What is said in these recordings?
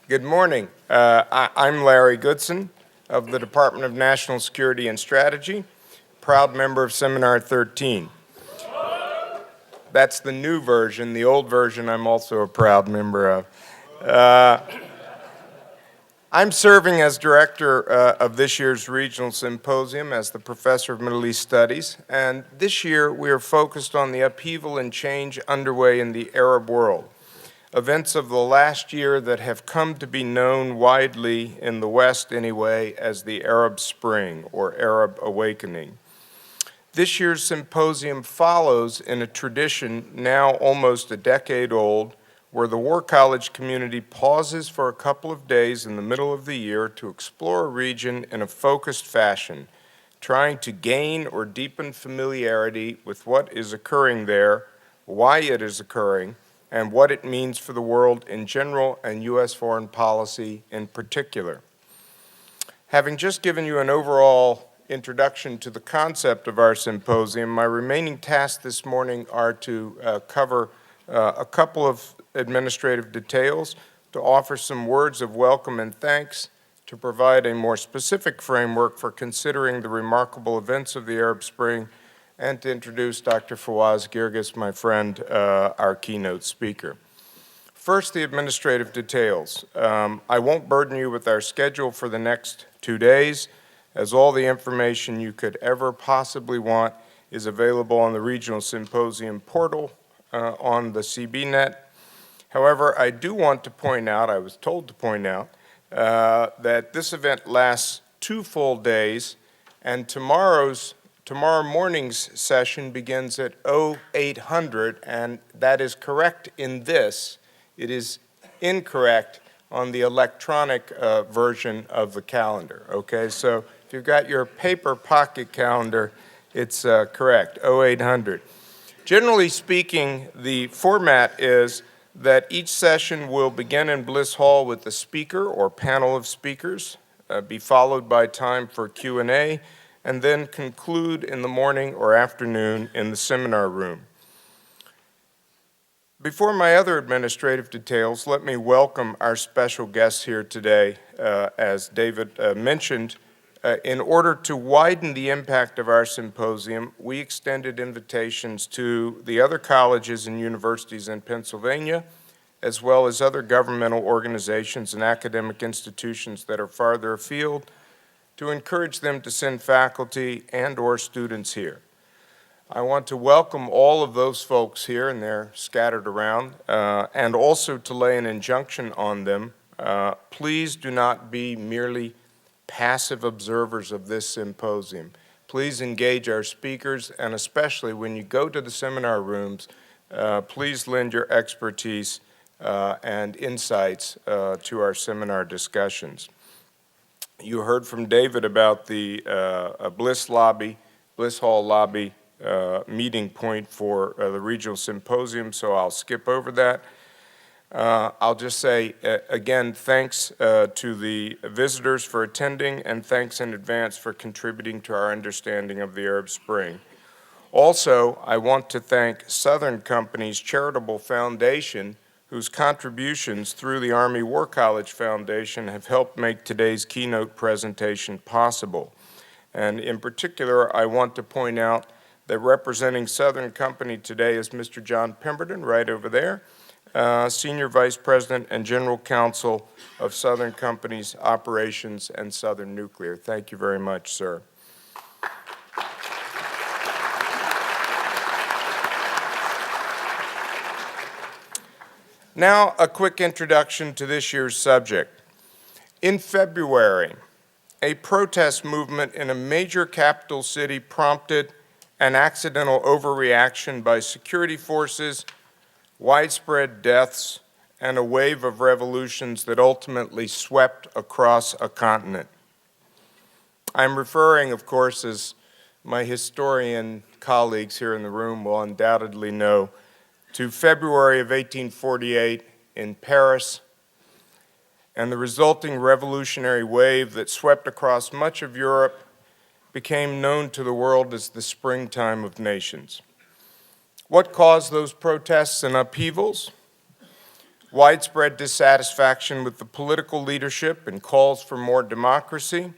Good morning. I'm Larry Goodson of the Department of National Security and Strategy, proud member of Seminar 13. That's the new version. The old version I'm also a proud member of. I'm serving as director of this year's regional symposium as the professor of Middle East Studies, and this year we are focused on the upheaval and change underway in the Arab world. Events of the last year that have come to be known widely, in the West anyway, as the Arab Spring or Arab Awakening. This year's symposium follows in a tradition now almost a decade old, where the War College community pauses for a couple of days in the middle of the year to explore a region in a focused fashion, trying to gain or deepen familiarity with what is occurring there, why it is occurring, and what it means for the world in general and U.S. foreign policy in particular. Having just given you an overall introduction to the concept of our symposium, my remaining tasks this morning are to cover a couple of administrative details, to offer some words of welcome and thanks, to provide a more specific framework for considering the remarkable events of the Arab Spring, and to introduce Dr. Fawaz Gerges, my friend, our keynote speaker. First, the administrative details. I won't burden you with our schedule for the next 2 days, as all the information you could ever possibly want is available on the Regional Symposium portal on the CBNet. However, I do want to point out, I was told to point out, that this event lasts 2 full days, and tomorrow morning's session begins at 0800, and that is correct in this. It is incorrect on the electronic version of the calendar, okay? So if you've got your paper pocket calendar, it's correct, 0800. Generally speaking, the format is that each session will begin in Bliss Hall with a speaker or panel of speakers, be followed by time for Q&A, and then conclude in the morning or afternoon in the seminar room. Before my other administrative details, let me welcome our special guests here today. As David mentioned, in order to widen the impact of our symposium, we extended invitations to the other colleges and universities in Pennsylvania, as well as other governmental organizations and academic institutions that are farther afield, to encourage them to send faculty and/or students here. I want to welcome all of those folks here, and they're scattered around, and also to lay an injunction on them. Please do not be merely passive observers of this symposium. Please engage our speakers, and especially when you go to the seminar rooms, please lend your expertise and insights to our seminar discussions. You heard from David about the Bliss Hall lobby meeting point for the regional symposium, so I'll skip over that. I'll just say, again, thanks to the visitors for attending, and thanks in advance for contributing to our understanding of the Arab Spring. Also, I want to thank Southern Company's Charitable Foundation, whose contributions through the Army War College Foundation have helped make today's keynote presentation possible. And in particular, I want to point out that representing Southern Company today is Mr. John Pemberton, right over there, Senior Vice President and General Counsel of Southern Company's Operations and Southern Nuclear. Thank you very much, sir. Now, a quick introduction to this year's subject. In February, a protest movement in a major capital city prompted an accidental overreaction by security forces, widespread deaths, and a wave of revolutions that ultimately swept across a continent. I'm referring, of course, as my historian colleagues here in the room will undoubtedly know, to February of 1848 in Paris, and the resulting revolutionary wave that swept across much of Europe became known to the world as the Springtime of Nations. What caused those protests and upheavals? widespread dissatisfaction with the political leadership and calls for more democracy,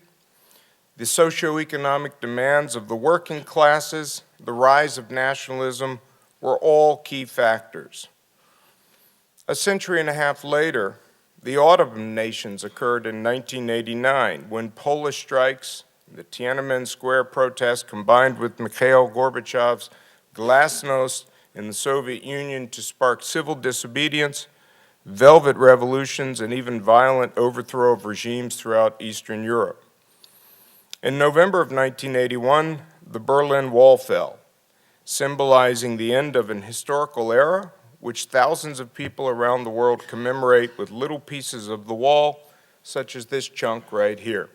the socioeconomic demands of the working classes, the rise of nationalism were all key factors. A century and a half later, the Autumn Nations occurred in 1989 when Polish strikes, the Tiananmen Square protests combined with Mikhail Gorbachev's glasnost in the Soviet Union to spark civil disobedience, velvet revolutions, and even violent overthrow of regimes throughout Eastern Europe. In November of 1981, the Berlin Wall fell, symbolizing the end of an historical era which thousands of people around the world commemorate with little pieces of the wall, such as this chunk right here.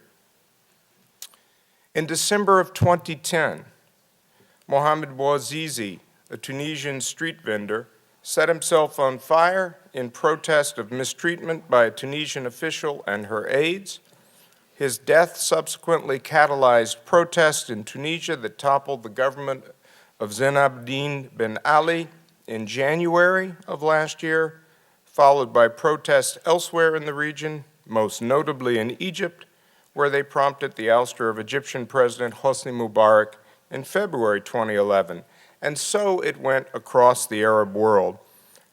In December of 2010, Mohamed Bouazizi, a Tunisian street vendor, set himself on fire in protest of mistreatment by a Tunisian official and her aides. His death subsequently catalyzed protests in Tunisia that toppled the government of Zine Ben Ali in January of last year, followed by protests elsewhere in the region, most notably in Egypt, where they prompted the ouster of Egyptian President Hosni Mubarak in February 2011. And so it went across the Arab world,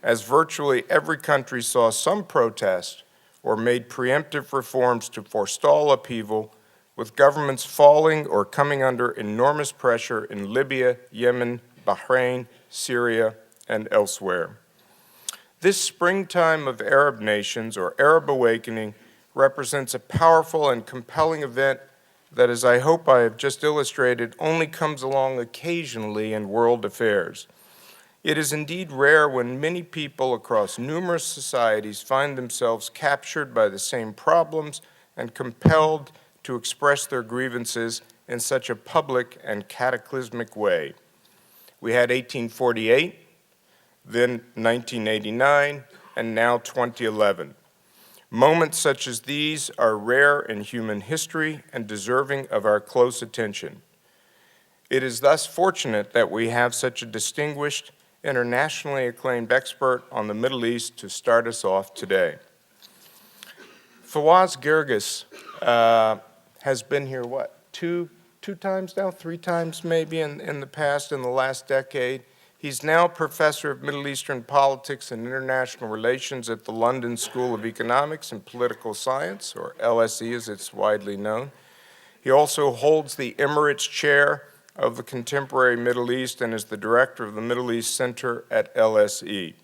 as virtually every country saw some protest or made preemptive reforms to forestall upheaval, with governments falling or coming under enormous pressure in Libya, Yemen, Bahrain, Syria, and elsewhere. This springtime of Arab nations, or Arab awakening, represents a powerful and compelling event that, as I hope I have just illustrated, only comes along occasionally in world affairs. It is indeed rare when many people across numerous societies find themselves captured by the same problems and compelled to express their grievances in such a public and cataclysmic way. We had 1848, then 1989, and now 2011. Moments such as these are rare in human history and deserving of our close attention. It is thus fortunate that we have such a distinguished, internationally acclaimed expert on the Middle East to start us off today. Fawaz Gerges has been here, two times now, 3 times maybe in the past, in the last decade. He's now professor of Middle Eastern politics and international relations at the London School of Economics and Political Science, or LSE as it's widely known. He also holds the Emirates Chair of the Contemporary Middle East and is the director of the Middle East Center at LSE.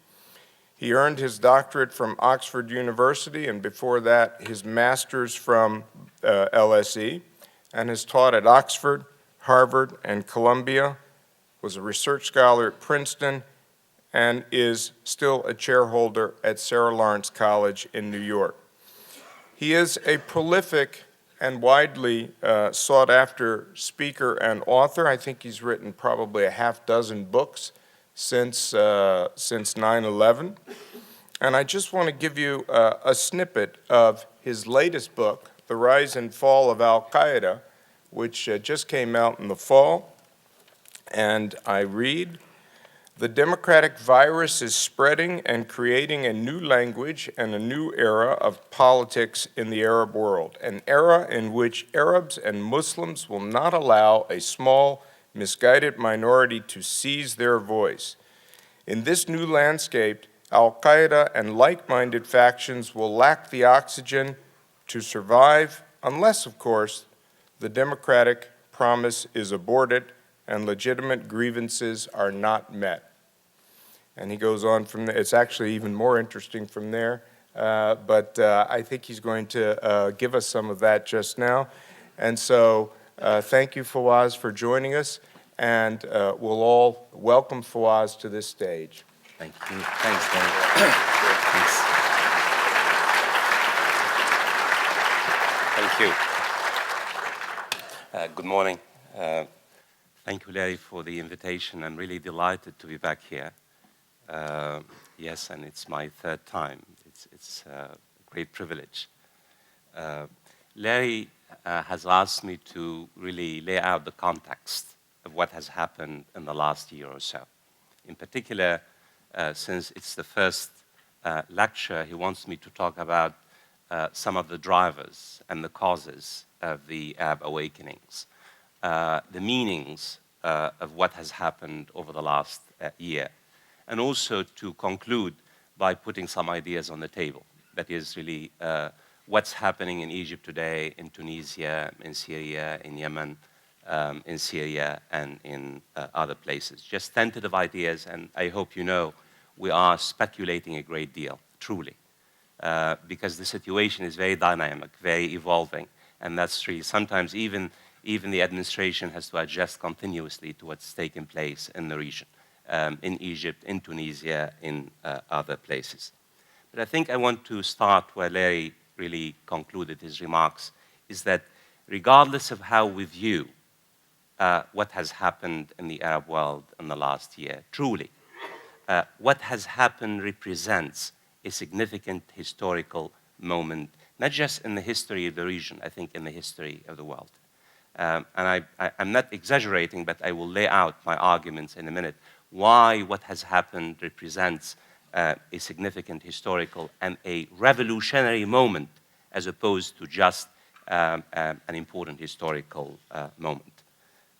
He earned his doctorate from Oxford University and before that his master's from LSE, and has taught at Oxford, Harvard, and Columbia, was a research scholar at Princeton, and is still a chairholder at Sarah Lawrence College in New York. He is a prolific and widely sought-after speaker and author. I think he's written probably a half-dozen books since 9/11. And I just want to give you a snippet of his latest book, The Rise and Fall of Al-Qaeda, which just came out in the fall. And I read, "The democratic virus is spreading and creating a new language and a new era of politics in the Arab world, an era in which Arabs and Muslims will not allow a small, misguided minority to seize their voice. In this new landscape, Al-Qaeda and like-minded factions will lack the oxygen to survive unless, of course, the democratic promise is aborted and legitimate grievances are not met." And he goes on from there. It's actually even more interesting from there, but I think he's going to give us some of that just now. And so thank you, Fawaz, for joining us, and we'll all welcome Fawaz to this stage. Thank you. Thanks, Dave. Thanks. Thank you. Good morning. Thank you, Larry, for the invitation. I'm really delighted to be back here. Yes, and it's my 3rd time. It's a great privilege. Larry has asked me to really lay out the context of what has happened in the last year or so. In particular, since it's the first lecture, he wants me to talk about some of the drivers and the causes of the Arab awakenings, the meanings of what has happened over the last year, and also to conclude by putting some ideas on the table. That is really what's happening in Egypt today, in Tunisia, in Syria, in Yemen, in Syria, and in other places. Just tentative ideas, and I hope you know we are speculating a great deal, truly, because the situation is very dynamic, very evolving, and that's really sometimes even the administration has to adjust continuously to what's taking place in the region, in Egypt, in Tunisia, in other places. But I think I want to start where Larry really concluded his remarks, is that regardless of how we view what has happened in the Arab world in the last year, truly, what has happened represents a significant historical moment, not just in the history of the region, I think in the history of the world. And I'm not exaggerating, but I will lay out my arguments in a minute, why what has happened represents a significant historical and a revolutionary moment as opposed to just an important historical moment.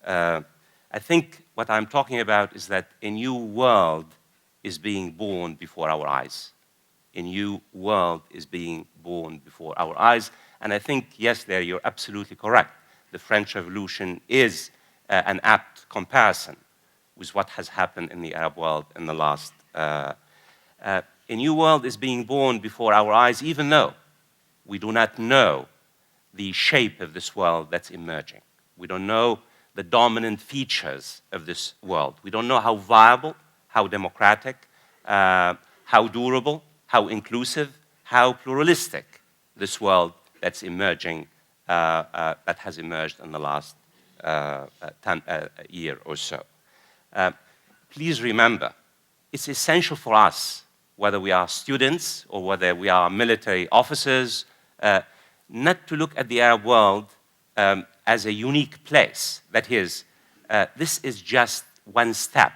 I think what I'm talking about is that a new world is being born before our eyes. A new world is being born before our eyes. And I think, yes, there you're absolutely correct. The French Revolution is an apt comparison with what has happened in the Arab world in the last. A new world is being born before our eyes, even though we do not know the shape of this world that's emerging. We don't know the dominant features of this world. We don't know how viable, how democratic, how durable, how inclusive, how pluralistic this world that's emerging, that has emerged in the last year or so. Please remember, it's essential for us, whether we are students or whether we are military officers, not to look at the Arab world as a unique place. That is, this is just one step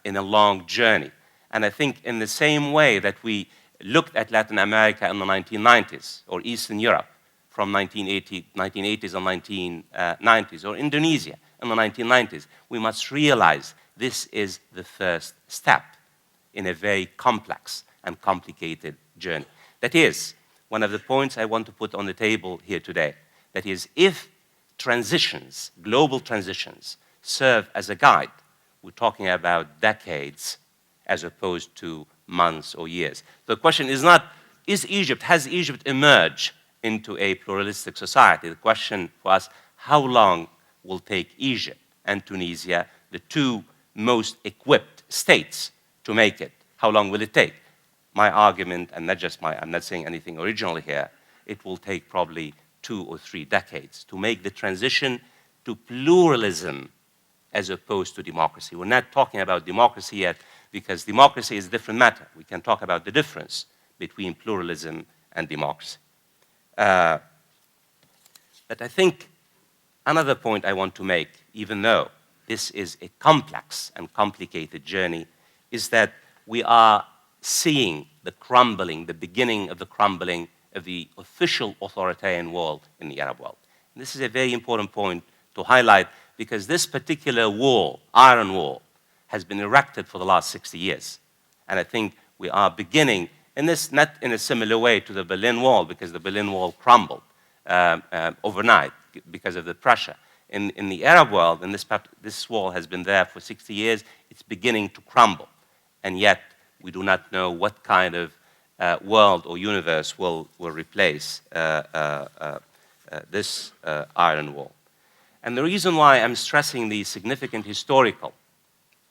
in a long journey. And I think in the same way that we looked at Latin America in the 1990s, or Eastern Europe from 1980s and 1990s, or Indonesia in the 1990s, we must realize this is the first step in a very complex and complicated journey. That is one of the points I want to put on the table here today. That is, if transitions, global transitions, serve as a guide, we're talking about decades as opposed to months or years. The question is not, has Egypt emerged into a pluralistic society? The question for us, how long will take Egypt and Tunisia, the two most equipped states, to make it? How long will it take? My argument, and not just I'm not saying anything original here, it will take probably 2 or 3 decades to make the transition to pluralism as opposed to democracy. We're not talking about democracy yet, because democracy is a different matter. We can talk about the difference between pluralism and democracy. But I think another point I want to make, even though this is a complex and complicated journey, is that we are seeing the crumbling, the beginning of the crumbling of the official authoritarian world in the Arab world. And this is a very important point to highlight, because this particular wall, iron wall, has been erected for the last 60 years. And I think we are beginning, in this, not in a similar way to the Berlin Wall, because the Berlin Wall crumbled overnight because of the pressure. In the Arab world, this wall has been there for 60 years, it's beginning to crumble. And yet, we do not know what kind of world or universe will replace this iron wall. And the reason why I'm stressing the significant historical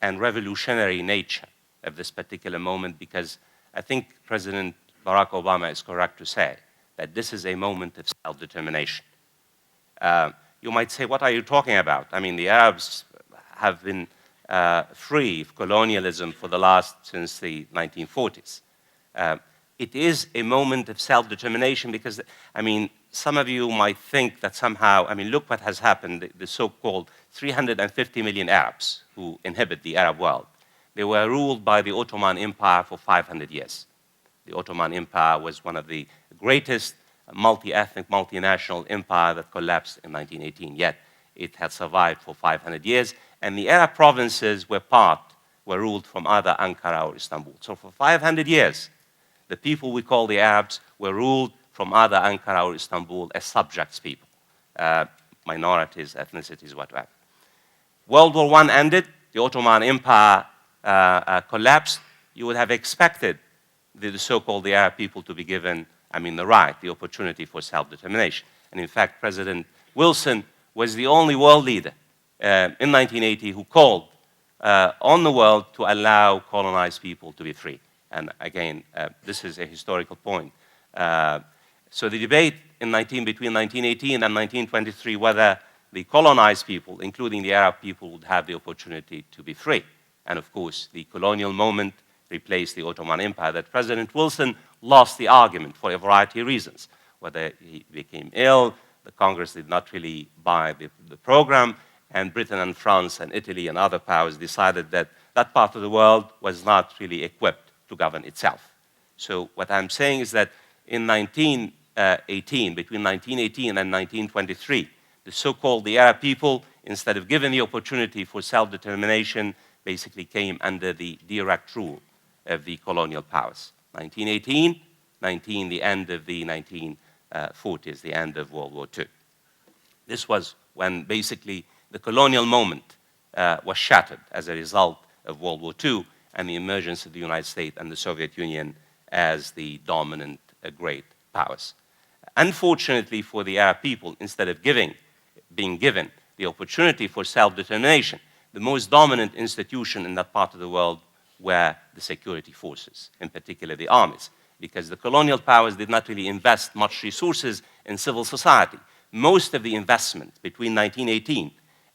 and revolutionary nature of this particular moment, because I think President Barack Obama is correct to say that this is a moment of self-determination. You might say, what are you talking about? I mean, the Arabs have been free of colonialism since the 1940s. It is a moment of self-determination because, I mean, some of you might think that somehow, I mean, look what has happened, the so-called 350 million Arabs who inhabit the Arab world. they were ruled by the Ottoman Empire for 500 years. The Ottoman Empire was one of the greatest multi-ethnic, multinational empire that collapsed in 1918, yet it had survived for 500 years, and the Arab provinces were ruled from either Ankara or Istanbul. So for 500 years, the people we call the Arabs were ruled from either Ankara or Istanbul as subjects people, minorities, ethnicities, whatever. World War I ended, the Ottoman Empire collapsed. You would have expected the so-called the Arab people to be given, the right, the opportunity for self-determination. And in fact, President Wilson was the only world leader in 1980 who called on the world to allow colonized people to be free. And again, this is a historical point. So the debate between 1918 and 1923 whether the colonized people, including the Arab people, would have the opportunity to be free. And of course, the colonial moment replaced the Ottoman Empire, that President Wilson lost the argument for a variety of reasons. Whether he became ill, the Congress did not really buy the program, and Britain and France and Italy and other powers decided that that part of the world was not really equipped to govern itself. So what I'm saying is that in 1918, between 1918 and 1923, the so-called the Arab people, instead of given the opportunity for self-determination, basically came under the direct rule of the colonial powers. 1918, the end of the 1940s, the end of World War II. This was when basically the colonial moment was shattered as a result of World War II and the emergence of the United States and the Soviet Union as the dominant great powers. Unfortunately for the Arab people, instead of being given the opportunity for self-determination, the most dominant institution in that part of the world were the security forces, in particular the armies, because the colonial powers did not really invest much resources in civil society. Most of the investment between 1918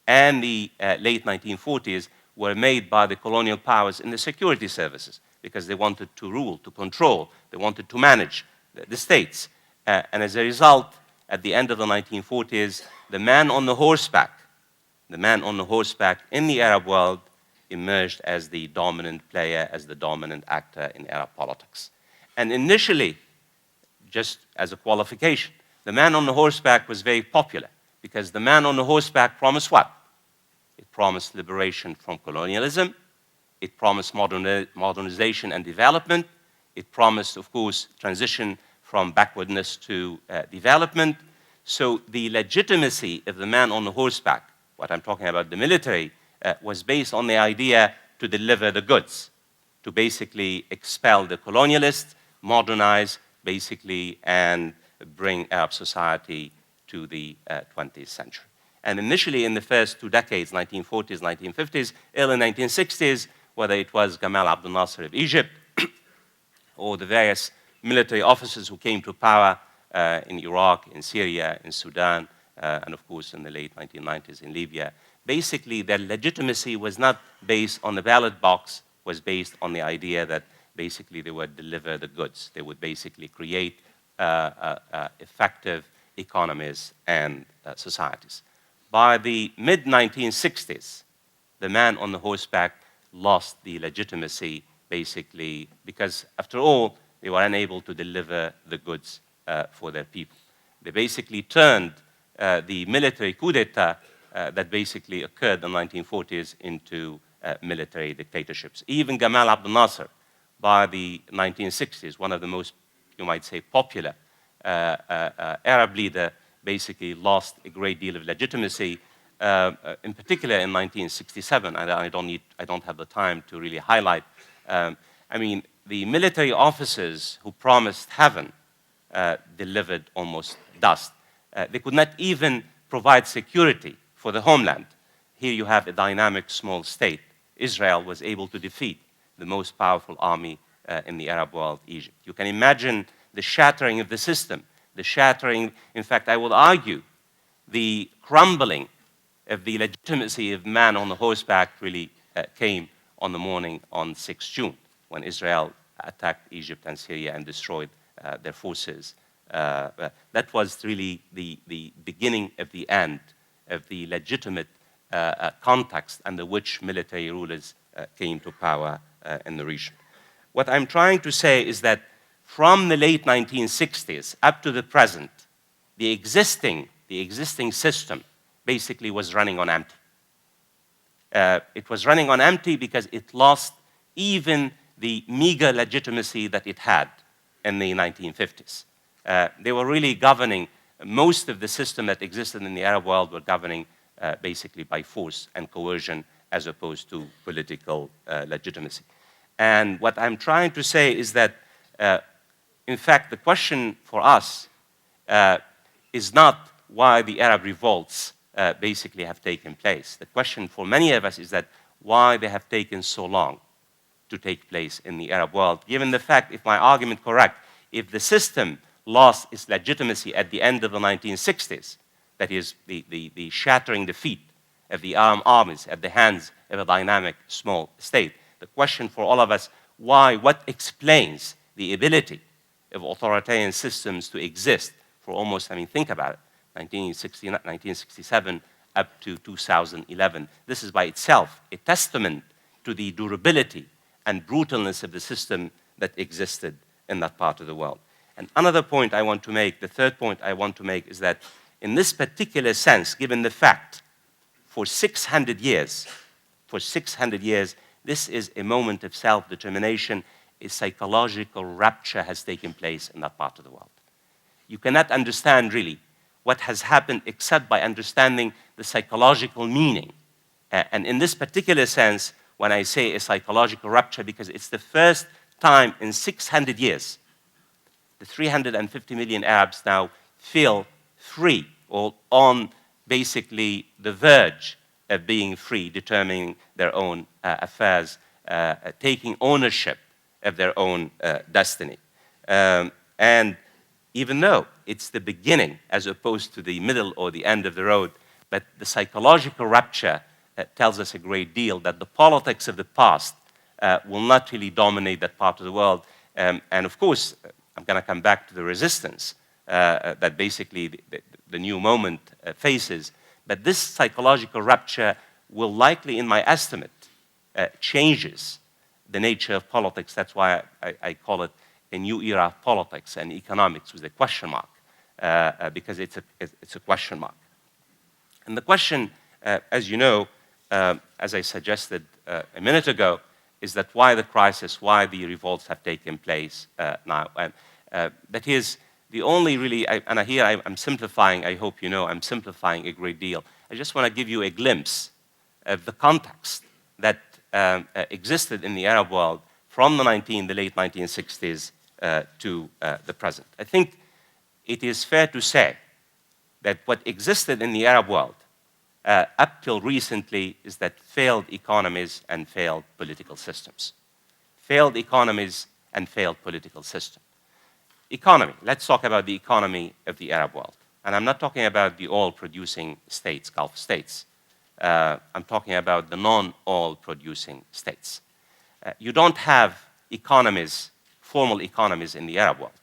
and the late 1940s were made by the colonial powers in the security services, because they wanted to rule, to control, they wanted to manage the states. And as a result, at the end of the 1940s, the man on the horseback in the Arab world emerged as the dominant player, as the dominant actor in Arab politics. And initially, just as a qualification, the man on the horseback was very popular, because the man on the horseback promised what? It promised liberation from colonialism. It promised modernization and development. It promised, of course, transition from backwardness to development. So the legitimacy of the man on the horseback, what I'm talking about, the military, was based on the idea to deliver the goods, to basically expel the colonialists, modernize, basically, and bring Arab society to the 20th century. And initially, in the first 2 decades, 1940s, 1950s, early 1960s, whether it was Gamal Abdel Nasser of Egypt or the various military officers who came to power in Iraq, in Syria, in Sudan, and of course in the late 1990s in Libya, basically their legitimacy was not based on the ballot box, was based on the idea that basically they would deliver the goods. They would basically create effective economies and societies. By the mid-1960s, the man on the horseback lost the legitimacy, basically, because after all, they were unable to deliver the goods for their people. They basically turned the military coup d'etat that basically occurred in the 1940s into military dictatorships. Even Gamal Abdel Nasser, by the 1960s, one of the most, you might say, popular Arab leader, basically lost a great deal of legitimacy, in particular in 1967, and I don't have the time to really highlight. The military officers who promised heaven delivered almost dust. They could not even provide security for the homeland. Here you have a dynamic small state. Israel was able to defeat the most powerful army in the Arab world, Egypt. You can imagine the shattering of the system, the shattering, in fact, I would argue, the crumbling of the legitimacy of man on the horseback really came on the morning on 6 June, when Israel attacked Egypt and Syria and destroyed their forces. That was really the beginning of the end of the legitimate context under which military rulers came to power in the region. What I'm trying to say is that from the late 1960s up to the present, the existing system basically was running on empty. It was running on empty because it lost even the meager legitimacy that it had in the 1950s. They were really governing, most of the system that existed in the Arab world were governing basically by force and coercion as opposed to political legitimacy. And what I'm trying to say is that, in fact, the question for us is not why the Arab revolts basically have taken place. The question for many of us is that why they have taken so long to take place in the Arab world, given the fact, if my argument correct, if the system lost its legitimacy at the end of the 1960s, that is the shattering defeat of the armed armies at the hands of a dynamic small state, the question for all of us, why, what explains the ability of authoritarian systems to exist for almost, I mean, think about it, 1967 up to 2011. This is by itself a testament to the durability and brutalness of the system that existed in that part of the world. And another point I want to make, the third point I want to make, is that in this particular sense, given the fact for 600 years, this is a moment of self-determination, a psychological rupture has taken place in that part of the world. You cannot understand really what has happened except by understanding the psychological meaning. And in this particular sense, when I say a psychological rupture, because it's the first time in 600 years, the 350 million Arabs now feel free or on basically the verge of being free, determining their own affairs, taking ownership of their own destiny. And even though it's the beginning as opposed to the middle or the end of the road, but the psychological rupture tells us a great deal that the politics of the past will not really dominate that part of the world. And of course, I'm going to come back to the resistance that basically the new moment faces. But this psychological rupture will likely, in my estimate, changes the nature of politics. That's why I call it a new era of politics and economics with a question mark, because it's a question mark. And the question, as you know, as I suggested a minute ago, is that why the crisis, why the revolts have taken place now. And that is the only really, and here I'm simplifying, I hope you know, I'm simplifying a great deal. I just want to give you a glimpse of the context that existed in the Arab world from the late 1960s to the present. I think it is fair to say that what existed in the Arab world up till recently is that failed economies and failed political systems. Failed economies and failed political systems. Economy, let's talk about the economy of the Arab world. And I'm not talking about the oil-producing states, Gulf states. I'm talking about the non-oil producing states. You don't have economies, formal economies in the Arab world.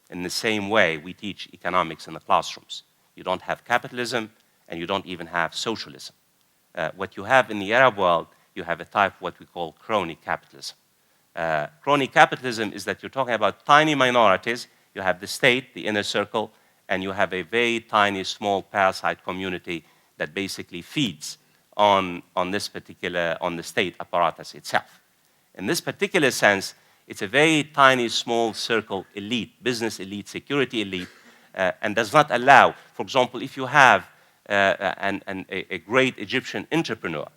In the same way we teach economics in the classrooms. You don't have capitalism, and you don't even have socialism. What you have in the Arab world, you have a type of what we call crony capitalism. Crony capitalism is that you're talking about tiny minorities. You have the state, the inner circle, and you have a very tiny, small parasite community that basically feeds on the state apparatus itself. In this particular sense, it's a very tiny, small circle elite, business elite, security elite, and does not allow, for example, if you have a great Egyptian entrepreneur,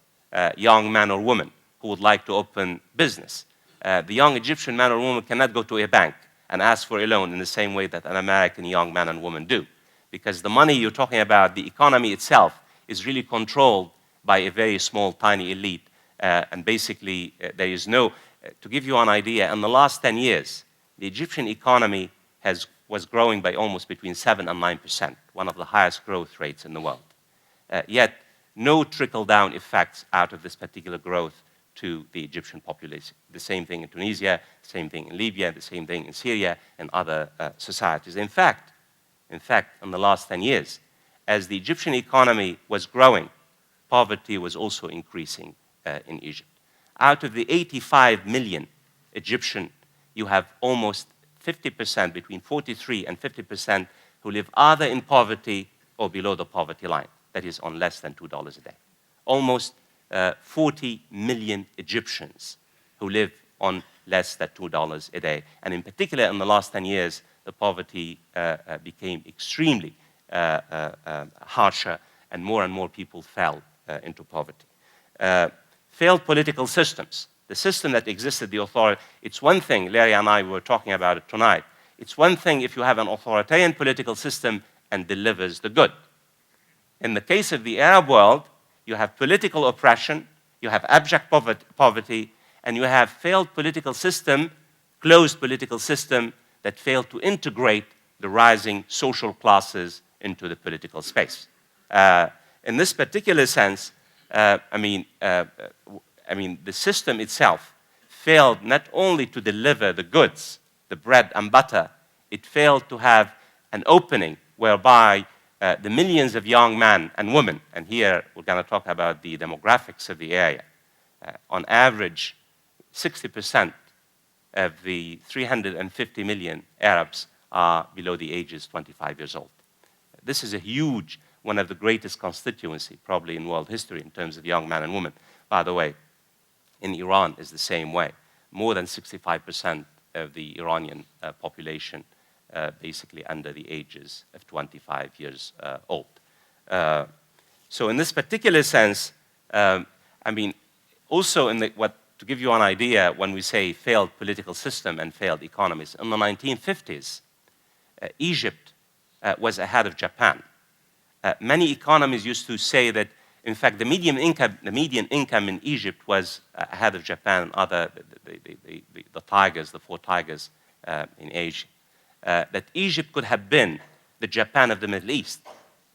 young man or woman who would like to open business, the young Egyptian man or woman cannot go to a bank and ask for a loan in the same way that an American young man and woman do. Because the money you're talking about, the economy itself, is really controlled by a very small, tiny elite. And basically, there is no, to give you an idea, in the last 10 years, the Egyptian economy was growing by almost between 7 and 9%, one of the highest growth rates in the world. Yet, no trickle-down effects out of this particular growth to the Egyptian population. The same thing in Tunisia, the same thing in Libya, the same thing in Syria, and other societies. In fact, in the last 10 years, as the Egyptian economy was growing, poverty was also increasing in Egypt. out of the 85 million Egyptian, you have almost 50%, between 43 and 50%, who live either in poverty or below the poverty line, that is on less than $2 a day. Almost 40 million Egyptians who live on less than $2 a day. And in particular, in the last 10 years, the poverty became extremely harsher, and more people fell into poverty. Failed political systems. The system that existed, the authority, it's one thing, Larry and I were talking about it tonight, it's one thing if you have an authoritarian political system and delivers the good. In the case of the Arab world, you have political oppression, you have abject poverty, and you have failed political system, closed political system that failed to integrate the rising social classes into the political space. In this particular sense, the system itself failed not only to deliver the goods, the bread and butter, it failed to have an opening whereby the millions of young men and women, and here we're going to talk about the demographics of the area, on average, 60% of the 350 million Arabs are below the ages 25 years old. This is a huge, one of the greatest constituency probably in world history in terms of young men and women. By the way, in Iran is the same way. More than 65% of the Iranian population basically under the ages of 25 years old. So in this particular sense, also to give you an idea, when we say failed political system and failed economies, in the 1950s, Egypt was ahead of Japan. Many economists used to say that, in fact, the median income in Egypt was ahead of Japan and the four tigers in Asia. That Egypt could have been the Japan of the Middle East,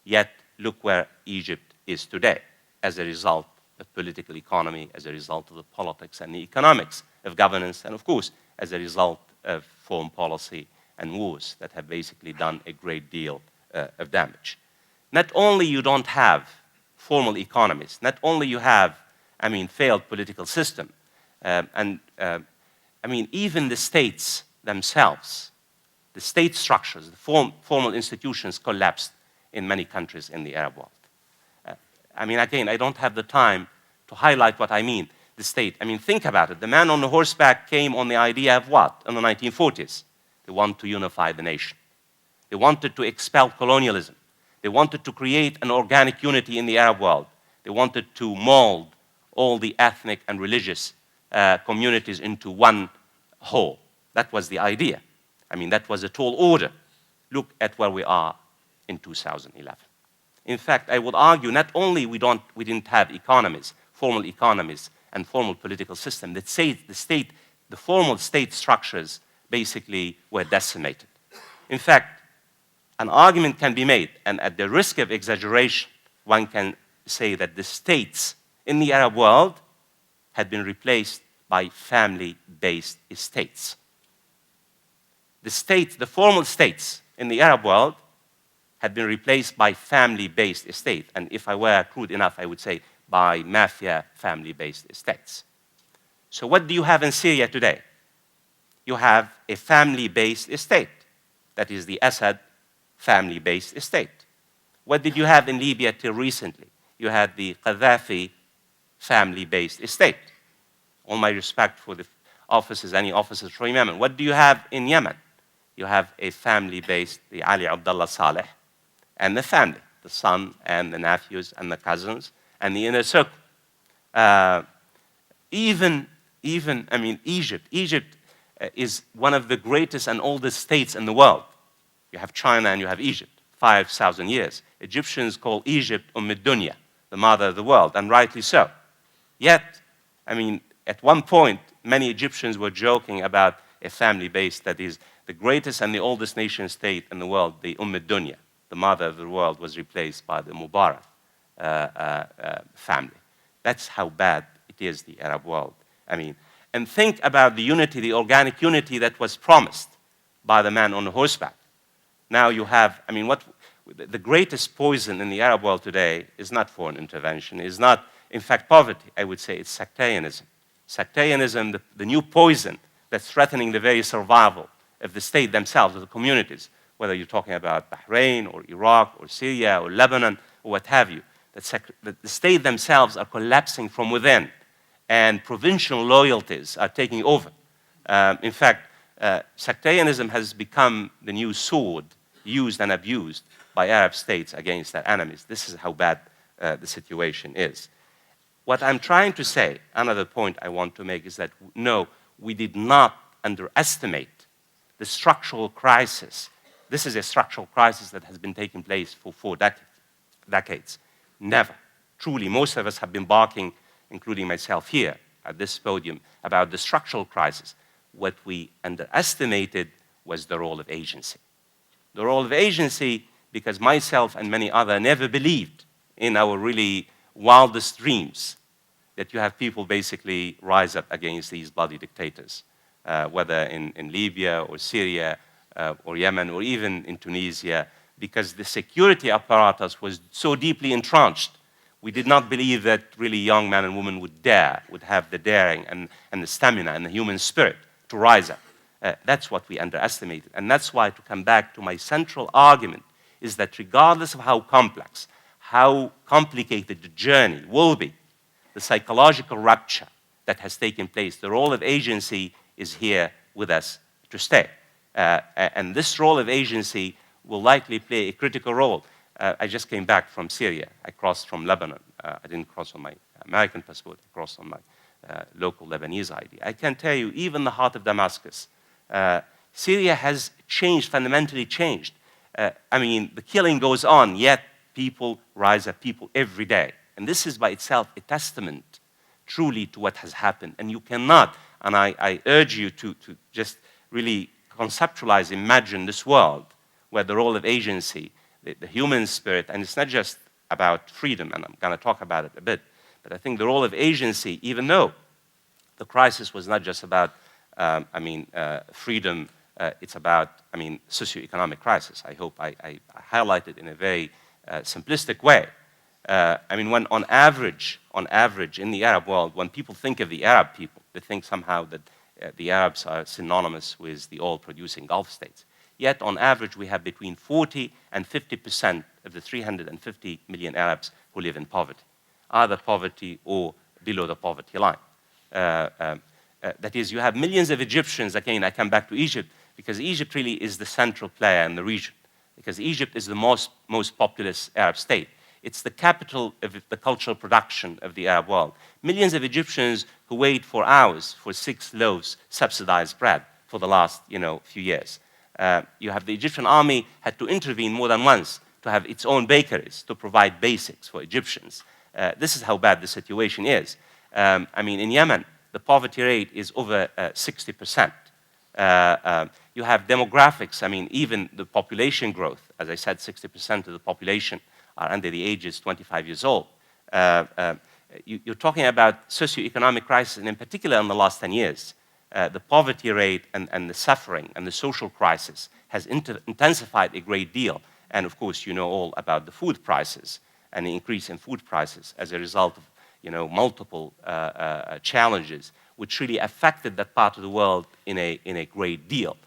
yet look where Egypt is today as a result of political economy, as a result of the politics and the economics of governance, and of course, as a result of foreign policy and wars that have basically done a great deal of damage. Not only you don't have formal economies, not only you have, failed political system, even the states themselves, the state structures, the formal institutions collapsed in many countries in the Arab world. Again, I don't have the time to highlight what I mean, the state. Think about it. The man on the horseback came on the idea of what in the 1940s? They want to unify the nation. They wanted to expel colonialism. They wanted to create an organic unity in the Arab world. They wanted to mold all the ethnic and religious communities into one whole. That was the idea. That was a tall order. Look at where we are in 2011. In fact, I would argue not only we didn't have economies, formal economies, and formal political system, the formal state structures basically were decimated. In fact, an argument can be made, and at the risk of exaggeration, one can say that the states in the Arab world had been replaced by family-based states. The formal states in the Arab world had been replaced by family-based states, and if I were crude enough, I would say by mafia family-based states. So what do you have in Syria today? You have a family-based state. That is the Assad family-based state. What did you have in Libya till recently? You had the Gaddafi family-based state. All my respect for the officers, any officers from Yemen. What do you have in Yemen? You have a family-based, the Ali Abdullah Saleh, and the family, the son and the nephews and the cousins and the inner circle. Egypt. Egypt is one of the greatest and oldest states in the world. You have China and you have Egypt, 5,000 years. Egyptians call Egypt Dunya, the mother of the world, and rightly so. Yet, at one point, many Egyptians were joking about a family base that is the greatest and the oldest nation state in the world, the Dunya, the mother of the world, was replaced by the Mubarak family. That's how bad it is, the Arab world. And think about the unity, the organic unity that was promised by the man on the horseback. Now you have, the greatest poison in the Arab world today is not foreign intervention, is not, in fact, poverty. I would say it's sectarianism. Sectarianism, the new poison that's threatening the very survival of the state themselves, of the communities, whether you're talking about Bahrain or Iraq or Syria or Lebanon or what have you. The state themselves are collapsing from within, and provincial loyalties are taking over. In fact, sectarianism has become the new sword used and abused by Arab states against their enemies. This is how bad the situation is. What I'm trying to say, another point I want to make, is that no, we did not underestimate the structural crisis. This is a structural crisis that has been taking place for 4 decades. Never. Truly, most of us have been barking, including myself here at this podium, about the structural crisis. What we underestimated was the role of agency. The role of agency, because myself and many others never believed in our really wildest dreams that you have people basically rise up against these bloody dictators, whether in Libya or Syria or Yemen or even in Tunisia, because the security apparatus was so deeply entrenched. We did not believe that really young men and women would have the daring and the stamina and the human spirit to rise up. That's what we underestimated. And that's why, to come back to my central argument, is that regardless of how complex, how complicated the journey will be, the psychological rupture that has taken place, the role of agency is here with us to stay. And this role of agency will likely play a critical role. I just came back from Syria. I crossed from Lebanon. I didn't cross on my American passport. I crossed on my local Lebanese ID. I can tell you, even the heart of Damascus, Syria has changed, fundamentally changed. I mean, the killing goes on, yet people rise up, people every day. And this is by itself a testament truly to what has happened. And you cannot, and I urge you to just really conceptualize, imagine this world where the role of agency, the human spirit, and it's not just about freedom, and I'm going to talk about it a bit, but I think the role of agency, even though the crisis was not just about, freedom, it's about, socioeconomic crisis. I hope I highlighted in a very simplistic way. When on average in the Arab world, when people think of the Arab people, they think somehow that the Arabs are synonymous with the oil-producing Gulf states. Yet, on average, we have between 40 and 50% of the 350 million Arabs who live in poverty, either poverty or below the poverty line. That is, you have millions of Egyptians. Again, I come back to Egypt, because Egypt really is the central player in the region, because Egypt is the most populous Arab state. It's the capital of the cultural production of the Arab world. Millions of Egyptians who wait for hours for 6 loaves subsidized bread for the last few years. You have the Egyptian army had to intervene more than once to have its own bakeries to provide basics for Egyptians. This is how bad the situation is. In Yemen, the poverty rate is over 60%. You have demographics, even the population growth. As I said, 60% of the population are under the ages 25 years old. You're talking about socioeconomic crisis, and in particular in the last 10 years. The poverty rate and the suffering and the social crisis has intensified a great deal. And of course, you know all about the food prices and the increase in food prices as a result of multiple challenges, which really affected that part of the world in a great deal.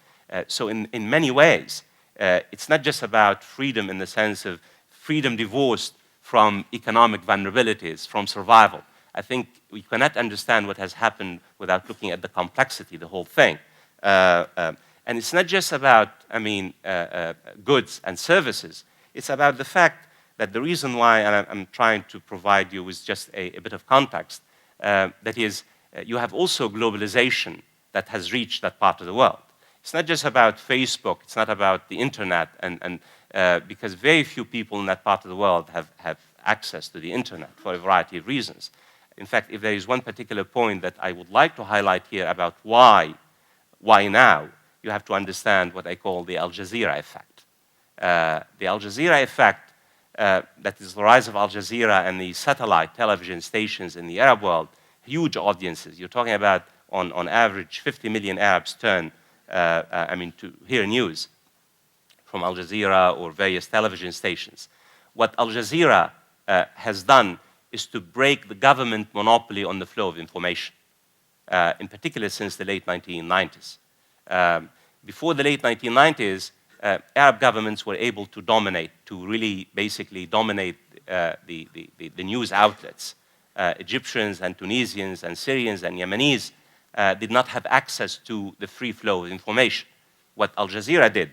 So in many ways, it's not just about freedom in the sense of freedom divorced from economic vulnerabilities, from survival. I think we cannot understand what has happened without looking at the complexity, the whole thing. And it's not just about, goods and services. It's about the fact that the reason why, and I'm trying to provide you with just a bit of context, that is, you have also globalization that has reached that part of the world. It's not just about Facebook, it's not about the internet, and because very few people in that part of the world have access to the internet for a variety of reasons. In fact, if there is one particular point that I would like to highlight here about why now, you have to understand what I call the Al Jazeera effect. The Al Jazeera effect, that is the rise of Al Jazeera and the satellite television stations in the Arab world, huge audiences. You're talking about, on average, 50 million Arabs turn to hear news from Al Jazeera or various television stations. What Al Jazeera has done is to break the government monopoly on the flow of information. in particular since the late 1990s. Before the late 1990s, Arab governments were able to dominate, to really basically dominate the news outlets. Egyptians and Tunisians and Syrians and Yemenis did not have access to the free flow of information. What Al Jazeera did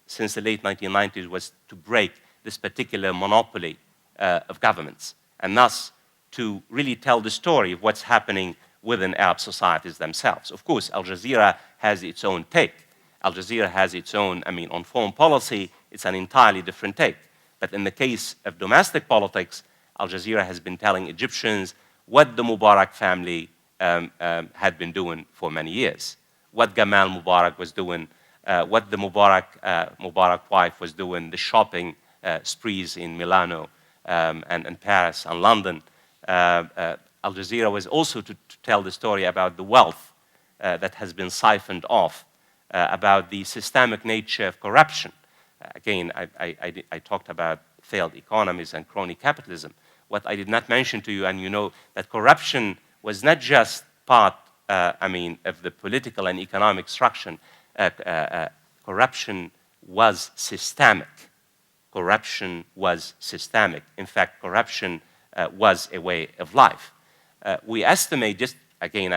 since the late 1990s was to break this particular monopoly of governments, and thus to really tell the story of what's happening within Arab societies themselves. Of course, Al Jazeera has its own take. Al Jazeera has its own, on foreign policy, it's an entirely different take. But in the case of domestic politics, Al Jazeera has been telling Egyptians what the Mubarak family had been doing for many years, what Gamal Mubarak was doing, what the Mubarak wife was doing, the shopping sprees in Milano and Paris and London. Al Jazeera was also to tell the story about the wealth that has been siphoned off, about the systemic nature of corruption. Again, I talked about failed economies and crony capitalism. What I did not mention to you, and you know that corruption was not just part, of the political and economic structure. Corruption was systemic. Corruption was systemic. In fact, corruption was a way of life. We estimate, just again,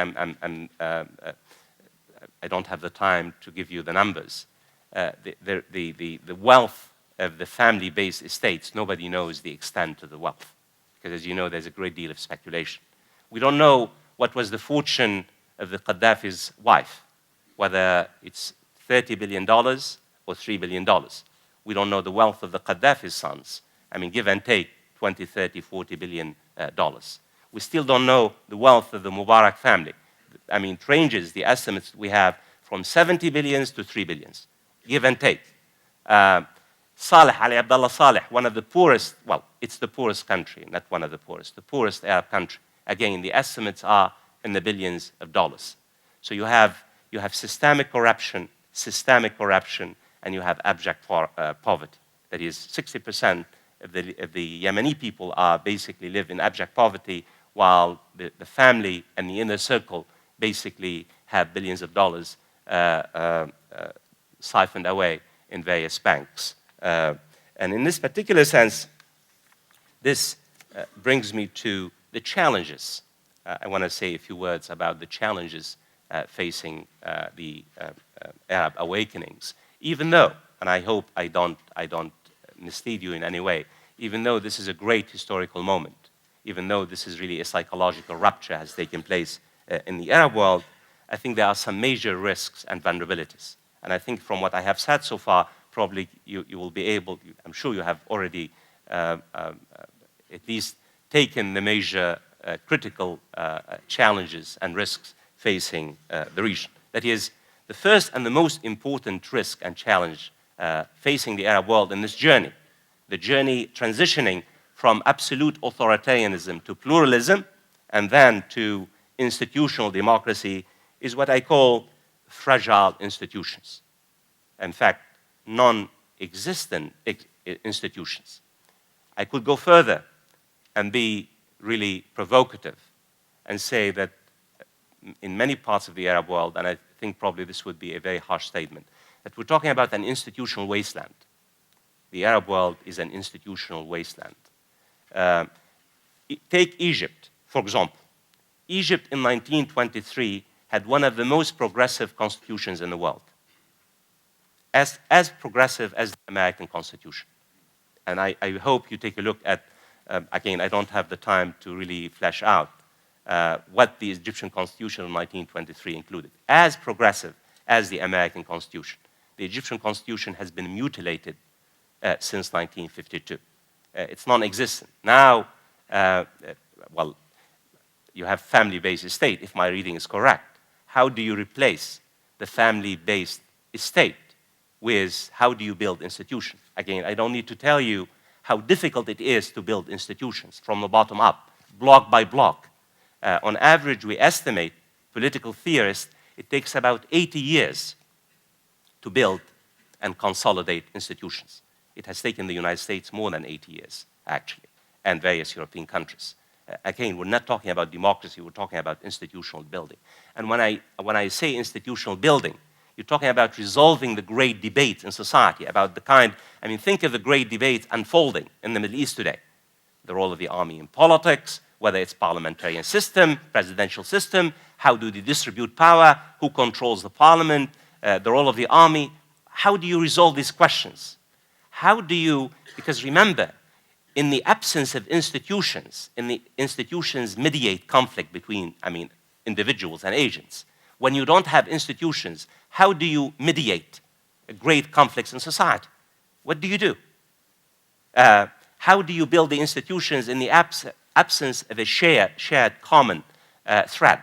I don't have the time to give you the numbers. The wealth of the family-based estates, nobody knows the extent of the wealth, because as you know, there's a great deal of speculation. We don't know what was the fortune of the Gaddafi's wife, whether it's $30 billion or $3 billion. We don't know the wealth of the Gaddafi's sons. Give and take, 20, 30, 40 billion dollars. We still don't know the wealth of the Mubarak family. It ranges, the estimates we have, from 70 billions to 3 billions, give and take. Saleh, Ali Abdullah Saleh, one of the poorest, well, it's the poorest country, not one of the poorest Arab country. Again, the estimates are in the billions of dollars. So you have systemic corruption, and you have abject poverty. That is, 60% of the Yemeni people basically live in abject poverty, while the family and the inner circle basically have billions of dollars siphoned away in various banks. And in this particular sense, this brings me to the challenges. I want to say a few words about the challenges facing the Arab awakenings. Even though, and I hope I don't mislead you in any way, even though this is a great historical moment, even though this is really a psychological rupture has taken place in the Arab world, I think there are some major risks and vulnerabilities. And I think from what I have said so far, probably you will be able, I'm sure you have already at least taken the major critical challenges and risks facing the region. That is, the first and the most important risk and challenge facing the Arab world in this journey, the journey transitioning from absolute authoritarianism to pluralism and then to institutional democracy, is what I call fragile institutions. In fact, non-existent institutions. I could go further and be really provocative and say that in many parts of the Arab world, and I think probably this would be a very harsh statement, that we're talking about an institutional wasteland. The Arab world is an institutional wasteland. Take Egypt, for example. Egypt in 1923 had one of the most progressive constitutions in the world, as progressive as the American Constitution. And I hope you take a look at, again, I don't have the time to really flesh out what the Egyptian Constitution of 1923 included. As progressive as the American Constitution. The Egyptian Constitution has been mutilated since 1952. It's non-existent. Now, well, you have family-based estate, if my reading is correct. How do you replace the family-based estate with how do you build institutions? Again, I don't need to tell you how difficult it is to build institutions from the bottom up, block by block. On average, we estimate, political theorists, it takes about 80 years to build and consolidate institutions. It has taken the United States more than 80 years, actually, and various European countries. Again, we're not talking about democracy, we're talking about institutional building. And when I say institutional building, you're talking about resolving the great debates in society about the kind, I mean, think of the great debates unfolding in the Middle East today. The role of the army in politics, whether it's parliamentarian system, presidential system, how do they distribute power, who controls the parliament, the role of the army. How do you resolve these questions? How do you, because remember, in the absence of institutions, institutions mediate conflict between, individuals and agents. When you don't have institutions, how do you mediate great conflicts in society? What do you do? How do you build the institutions in the absence of a shared common thread?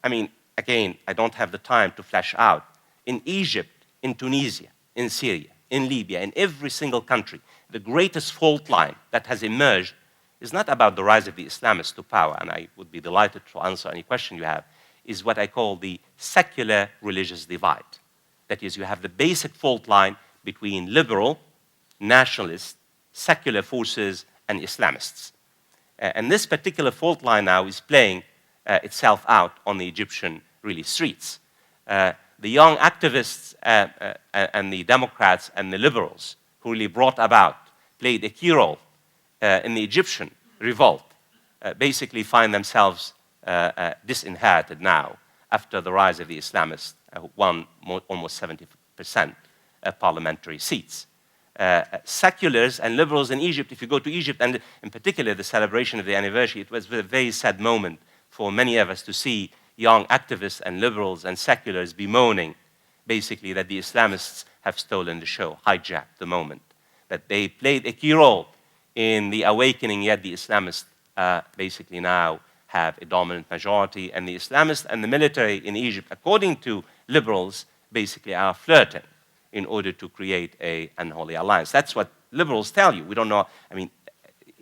Again, I don't have the time to flesh out. In Egypt, in Tunisia, in Syria, in Libya, in every single country, the greatest fault line that has emerged is not about the rise of the Islamists to power, and I would be delighted to answer any question you have, is what I call the secular religious divide. That is, you have the basic fault line between liberal, nationalist, secular forces and Islamists. And this particular fault line now is playing itself out on the Egyptian streets. The young activists and the Democrats and the liberals who really played a key role in the Egyptian revolt, basically find themselves disinherited now after the rise of the Islamists, who won almost 70% of parliamentary seats. Seculars and liberals in Egypt, if you go to Egypt, and in particular the celebration of the anniversary, it was a very sad moment for many of us to see young activists and liberals and seculars bemoaning basically that the Islamists have stolen the show, hijacked the moment, that they played a key role in the awakening, yet the Islamists basically now have a dominant majority, and the Islamists and the military in Egypt, according to liberals, basically are flirting in order to create an unholy alliance. That's what liberals tell you. We don't know,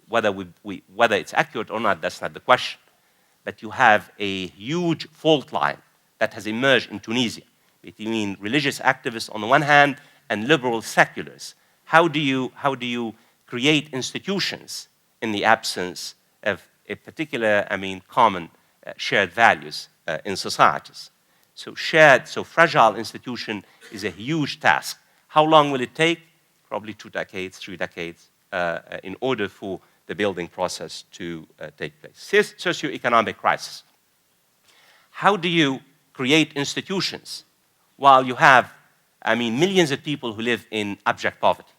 whether it's accurate or not, that's not the question. But you have a huge fault line that has emerged in Tunisia between religious activists on the one hand and liberal seculars. How do you create institutions in the absence of a particular, common shared values in societies? So fragile institution is a huge task. How long will it take? Probably 2 decades, 3 decades, in order for the building process to take place. Socioeconomic crisis. How do you create institutions while you have, millions of people who live in abject poverty?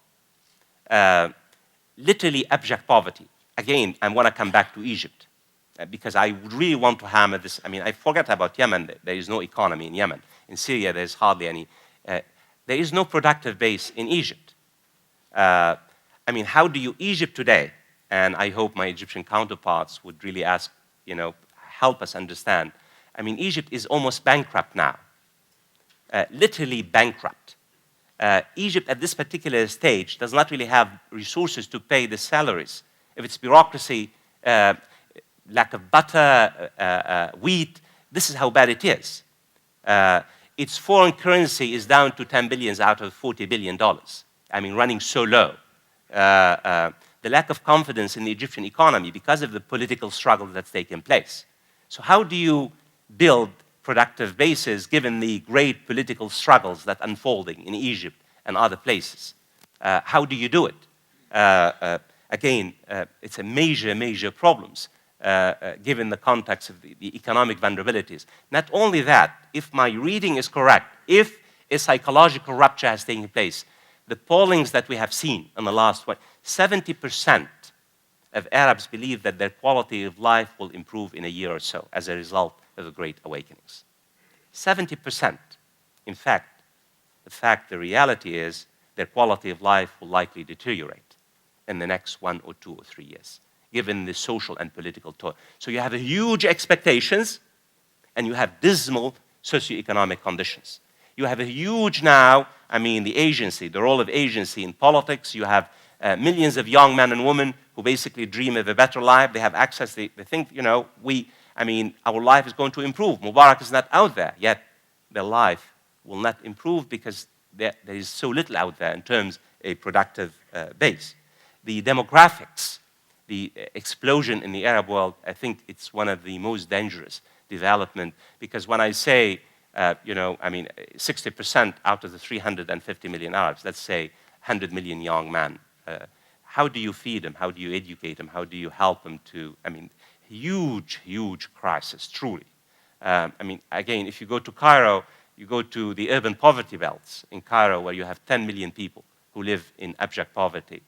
Literally abject poverty. Again, I want to come back to Egypt because I really want to hammer this. I forget about Yemen. There is no economy in Yemen. In Syria, there's hardly any. There is no productive base in Egypt. How do you, Egypt today, and I hope my Egyptian counterparts would really help us understand. Egypt is almost bankrupt now. Literally bankrupt. Egypt at this particular stage does not really have resources to pay the salaries of its bureaucracy, lack of butter, wheat. This is how bad it is. Its foreign currency is down to 10 billion out of $40 billion. Running so low. The lack of confidence in the Egyptian economy because of the political struggle that's taken place. So how do you build productive bases given the great political struggles that are unfolding in Egypt and other places? How do you do it? Again, it's a major problems given the context of the economic vulnerabilities. Not only that, if my reading is correct, if a psychological rupture has taken place, the pollings that we have seen in the last 70% of Arabs believe that their quality of life will improve in a year or so as a result of the Great Awakenings. 70%. In fact, the reality is their quality of life will likely deteriorate in the next 1 or 2 or 3 years, given the social and political toll. So you have a huge expectations, and you have dismal socioeconomic conditions. You have a huge now, the agency, the role of agency in politics. You have millions of young men and women who basically dream of a better life. They have access, they think, our life is going to improve. Mubarak is not out there, yet their life will not improve because there is so little out there in terms of a productive base. The demographics, the explosion in the Arab world, I think it's one of the most dangerous development, because when I say, 60% out of the 350 million Arabs, let's say 100 million young men, how do you feed them? How do you educate them? How do you help them to, huge, huge crisis, truly. Again, if you go to Cairo, you go to the urban poverty belts in Cairo, where you have 10 million people who live in abject poverty.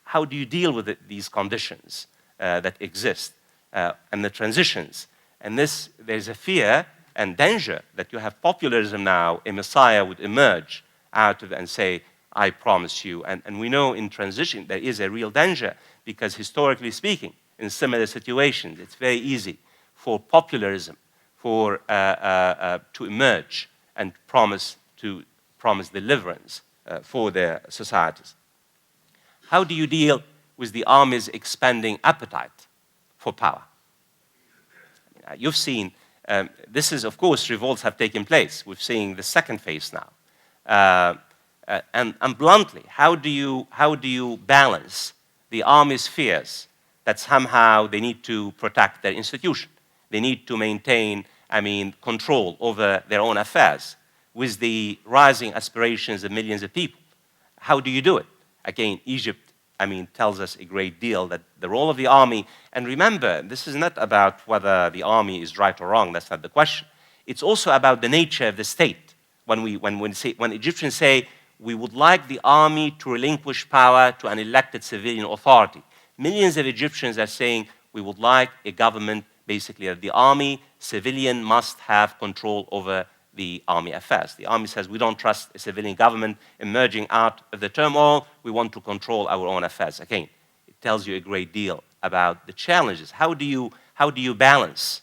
How do you deal with these conditions that exist and the transitions? And there's a fear and danger that you have populism now. A messiah would emerge out of it and say, I promise you. And we know in transition there is a real danger, because historically speaking, in similar situations, it's very easy for populism to emerge and promise deliverance for their societies. How do you deal with the army's expanding appetite for power? You've seen, this is, of course, revolts have taken place. We're seeing the second phase now. And bluntly, how do you balance the army's fears that somehow they need to protect their institution, they need to maintain, control over their own affairs, with the rising aspirations of millions of people? How do you do it? Again, Egypt, tells us a great deal that the role of the army, and remember, this is not about whether the army is right or wrong, that's not the question. It's also about the nature of the state. When Egyptians say, we would like the army to relinquish power to an elected civilian authority, millions of Egyptians are saying, we would like a government, basically, the army, civilian must have control over the army affairs. The army says, we don't trust a civilian government emerging out of the turmoil. We want to control our own affairs. Again, it tells you a great deal about the challenges. How do you balance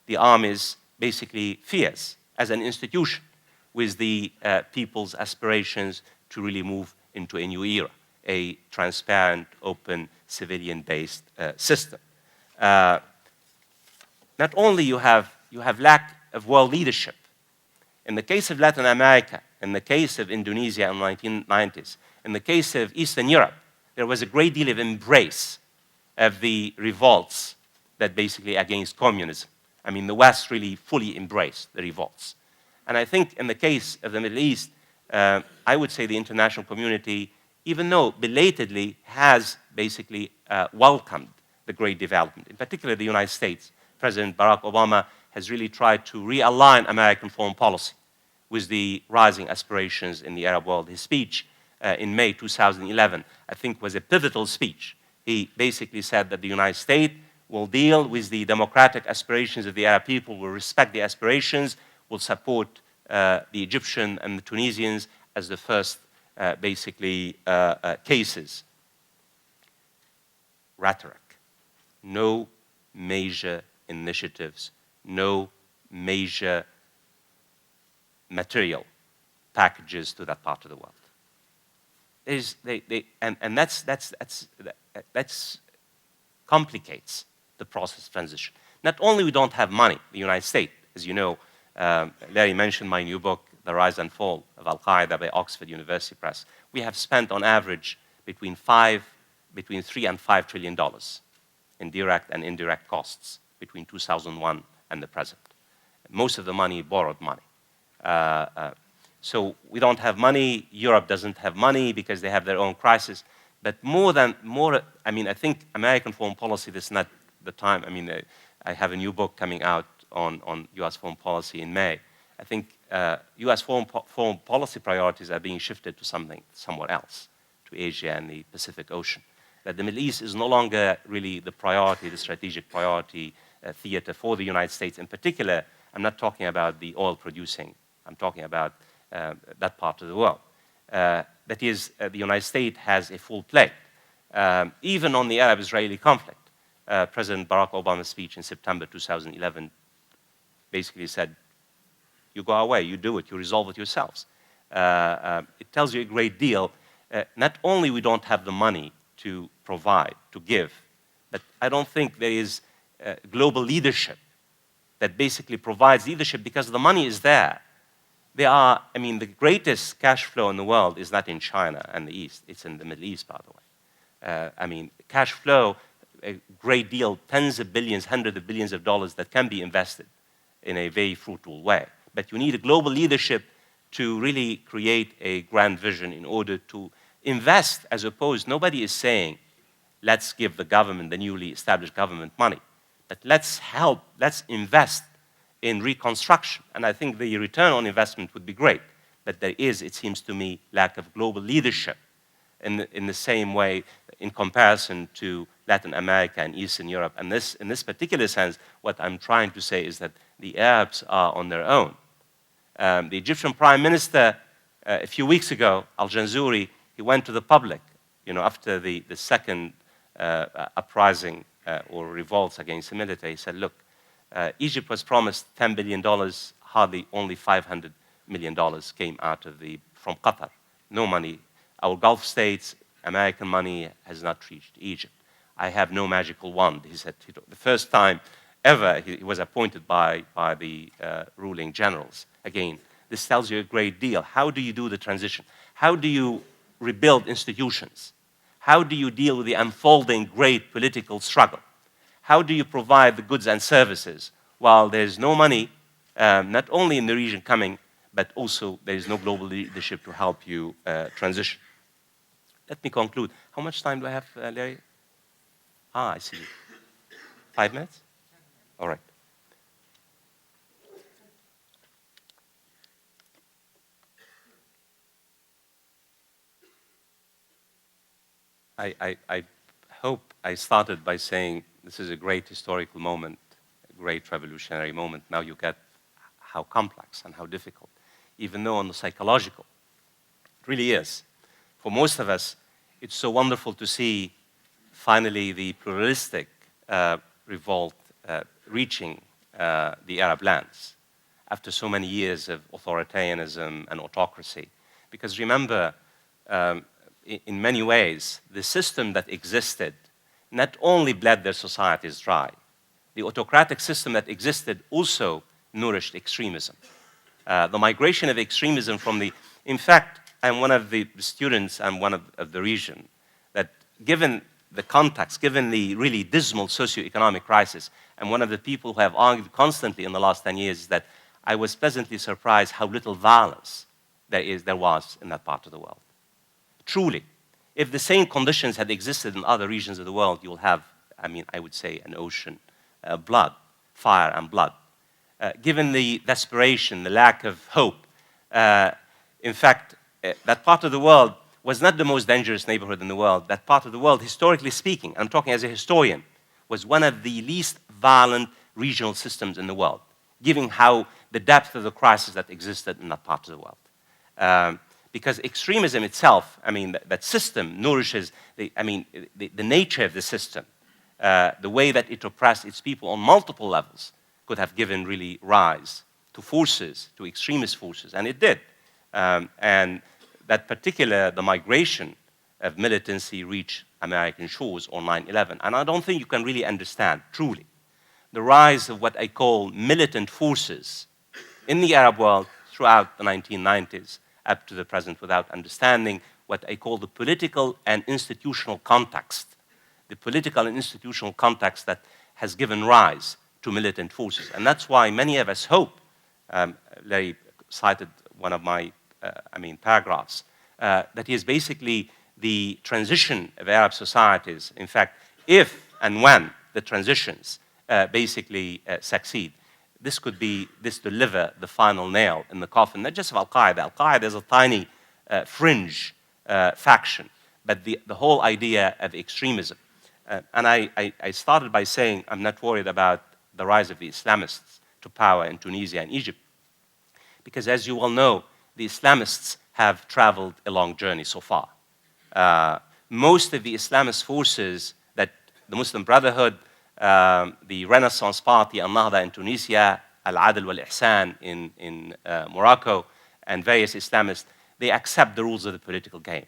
the army's, basically, fears as an institution with the people's aspirations to really move into a new era, a transparent, open, civilian-based system? Not only you have lack of world leadership. In the case of Latin America, in the case of Indonesia in the 1990s, in the case of Eastern Europe, there was a great deal of embrace of the revolts that basically against communism. The West really fully embraced the revolts. And I think in the case of the Middle East, I would say the international community, even though belatedly, has basically welcomed the great development. In particular, the United States. President Barack Obama has really tried to realign American foreign policy with the rising aspirations in the Arab world. His speech in May 2011, I think, was a pivotal speech. He basically said that the United States will deal with the democratic aspirations of the Arab people, will respect the aspirations, will support the Egyptian and the Tunisians as the first, cases. Rhetoric. No major initiatives, no major material packages to that part of the world. That's complicates the process of transition. Not only we don't have money, the United States, as you know, Larry mentioned my new book, The Rise and Fall of Al-Qaeda by Oxford University Press. We have spent on average between $3 and $5 trillion in direct and indirect costs between 2001 and the present. Most of the money, borrowed money. So we don't have money. Europe doesn't have money because they have their own crisis. But I think American foreign policy, this is not the time. I have a new book coming out on U.S. foreign policy in May. I think U.S. foreign policy priorities are being shifted to somewhere else, to Asia and the Pacific Ocean. That the Middle East is no longer really the priority, the strategic priority theater for the United States. In particular, I'm not talking about the oil producing. I'm talking about that part of the world. That is, the United States has a full plate. Even on the Arab-Israeli conflict, President Barack Obama's speech in September 2011 basically said, you go away, you do it, you resolve it yourselves. It tells you a great deal. Not only we don't have the money to provide, to give, but I don't think there is global leadership that basically provides leadership because the money is there. The greatest cash flow in the world is not in China and the East, it's in the Middle East, by the way. Cash flow a great deal, tens of billions, hundreds of billions of dollars that can be invested in a very fruitful way. But you need a global leadership to really create a grand vision in order to invest, as opposed, nobody is saying, let's give the government, the newly established government, money. But let's help, let's invest in reconstruction. And I think the return on investment would be great. But there is, it seems to me, lack of global leadership in the same way in comparison to Latin America and Eastern Europe. And in this particular sense, what I'm trying to say is that the Arabs are on their own. The Egyptian Prime Minister, a few weeks ago, Al-Janzouri, he went to the public, after the second uprising or revolts against the military. He said, look, Egypt was promised $10 billion, hardly only $500 million came out from Qatar. No money. Our Gulf states, American money has not reached Egypt. I have no magical wand, he said. The first time ever he was appointed by the ruling generals. Again, this tells you a great deal. How do you do the transition? How do you rebuild institutions? How do you deal with the unfolding great political struggle? How do you provide the goods and services while there's no money, not only in the region coming, but also there is no global leadership to help you transition? Let me conclude. How much time do I have, Larry? I see. 5 minutes? All right. I hope I started by saying this is a great historical moment, a great revolutionary moment. Now you get how complex and how difficult, even though on the psychological, it really is. For most of us, it's so wonderful to see finally the pluralistic revolt reaching the Arab lands after so many years of authoritarianism and autocracy. Because remember, in many ways, the system that existed not only bled their societies dry, the autocratic system that existed also nourished extremism. The migration of extremism from in fact, I'm one of the students, I'm one of the region, that given the context, given the really dismal socioeconomic crisis, I'm one of the people who have argued constantly in the last 10 years that I was pleasantly surprised how little violence there was in that part of the world. Truly, if the same conditions had existed in other regions of the world, you'll have, I would say, an ocean of blood, fire and blood. Given the desperation, the lack of hope, in fact, that part of the world was not the most dangerous neighborhood in the world. That part of the world, historically speaking, I'm talking as a historian, was one of the least violent regional systems in the world, given how the depth of the crisis that existed in that part of the world. Because extremism itself, that system nourishes, the nature of the system, the way that it oppressed its people on multiple levels could have given really rise to forces, to extremist forces, and it did. And that the migration of militancy reached American shores on 9/11. And I don't think you can really understand, truly, the rise of what I call militant forces in the Arab world throughout the 1990s up to the present without understanding what I call the political and institutional context, the political and institutional context that has given rise to militant forces. And that's why many of us hope, Larry cited one of my paragraphs, that is basically the transition of Arab societies. In fact, if and when the transitions basically succeed, this deliver the final nail in the coffin, not just of Al-Qaeda. Al-Qaeda is a tiny fringe faction, but the whole idea of extremism. And I started by saying I'm not worried about the rise of the Islamists to power in Tunisia and Egypt, because as you all know, the Islamists have traveled a long journey so far. Most of the Islamist forces that the Muslim Brotherhood, the Renaissance Party, Al-Nahda in Tunisia, Al-Adl wal-Ihsan in Morocco, and various Islamists, they accept the rules of the political game.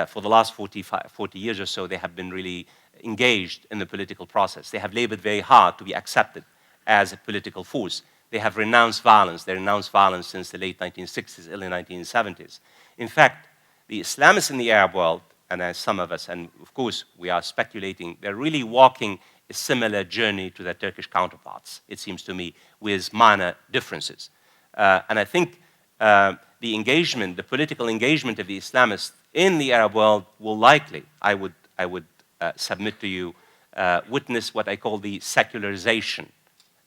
For the last 40 years or so, they have been really engaged in the political process. They have labored very hard to be accepted as a political force. They have renounced violence. They renounced violence since the late 1960s, early 1970s. In fact, the Islamists in the Arab world, and as some of us, and of course we are speculating, they're really walking a similar journey to their Turkish counterparts, it seems to me, with minor differences. And I think the engagement, the political engagement of the Islamists in the Arab world will likely, I would submit to you, witness what I call the secularization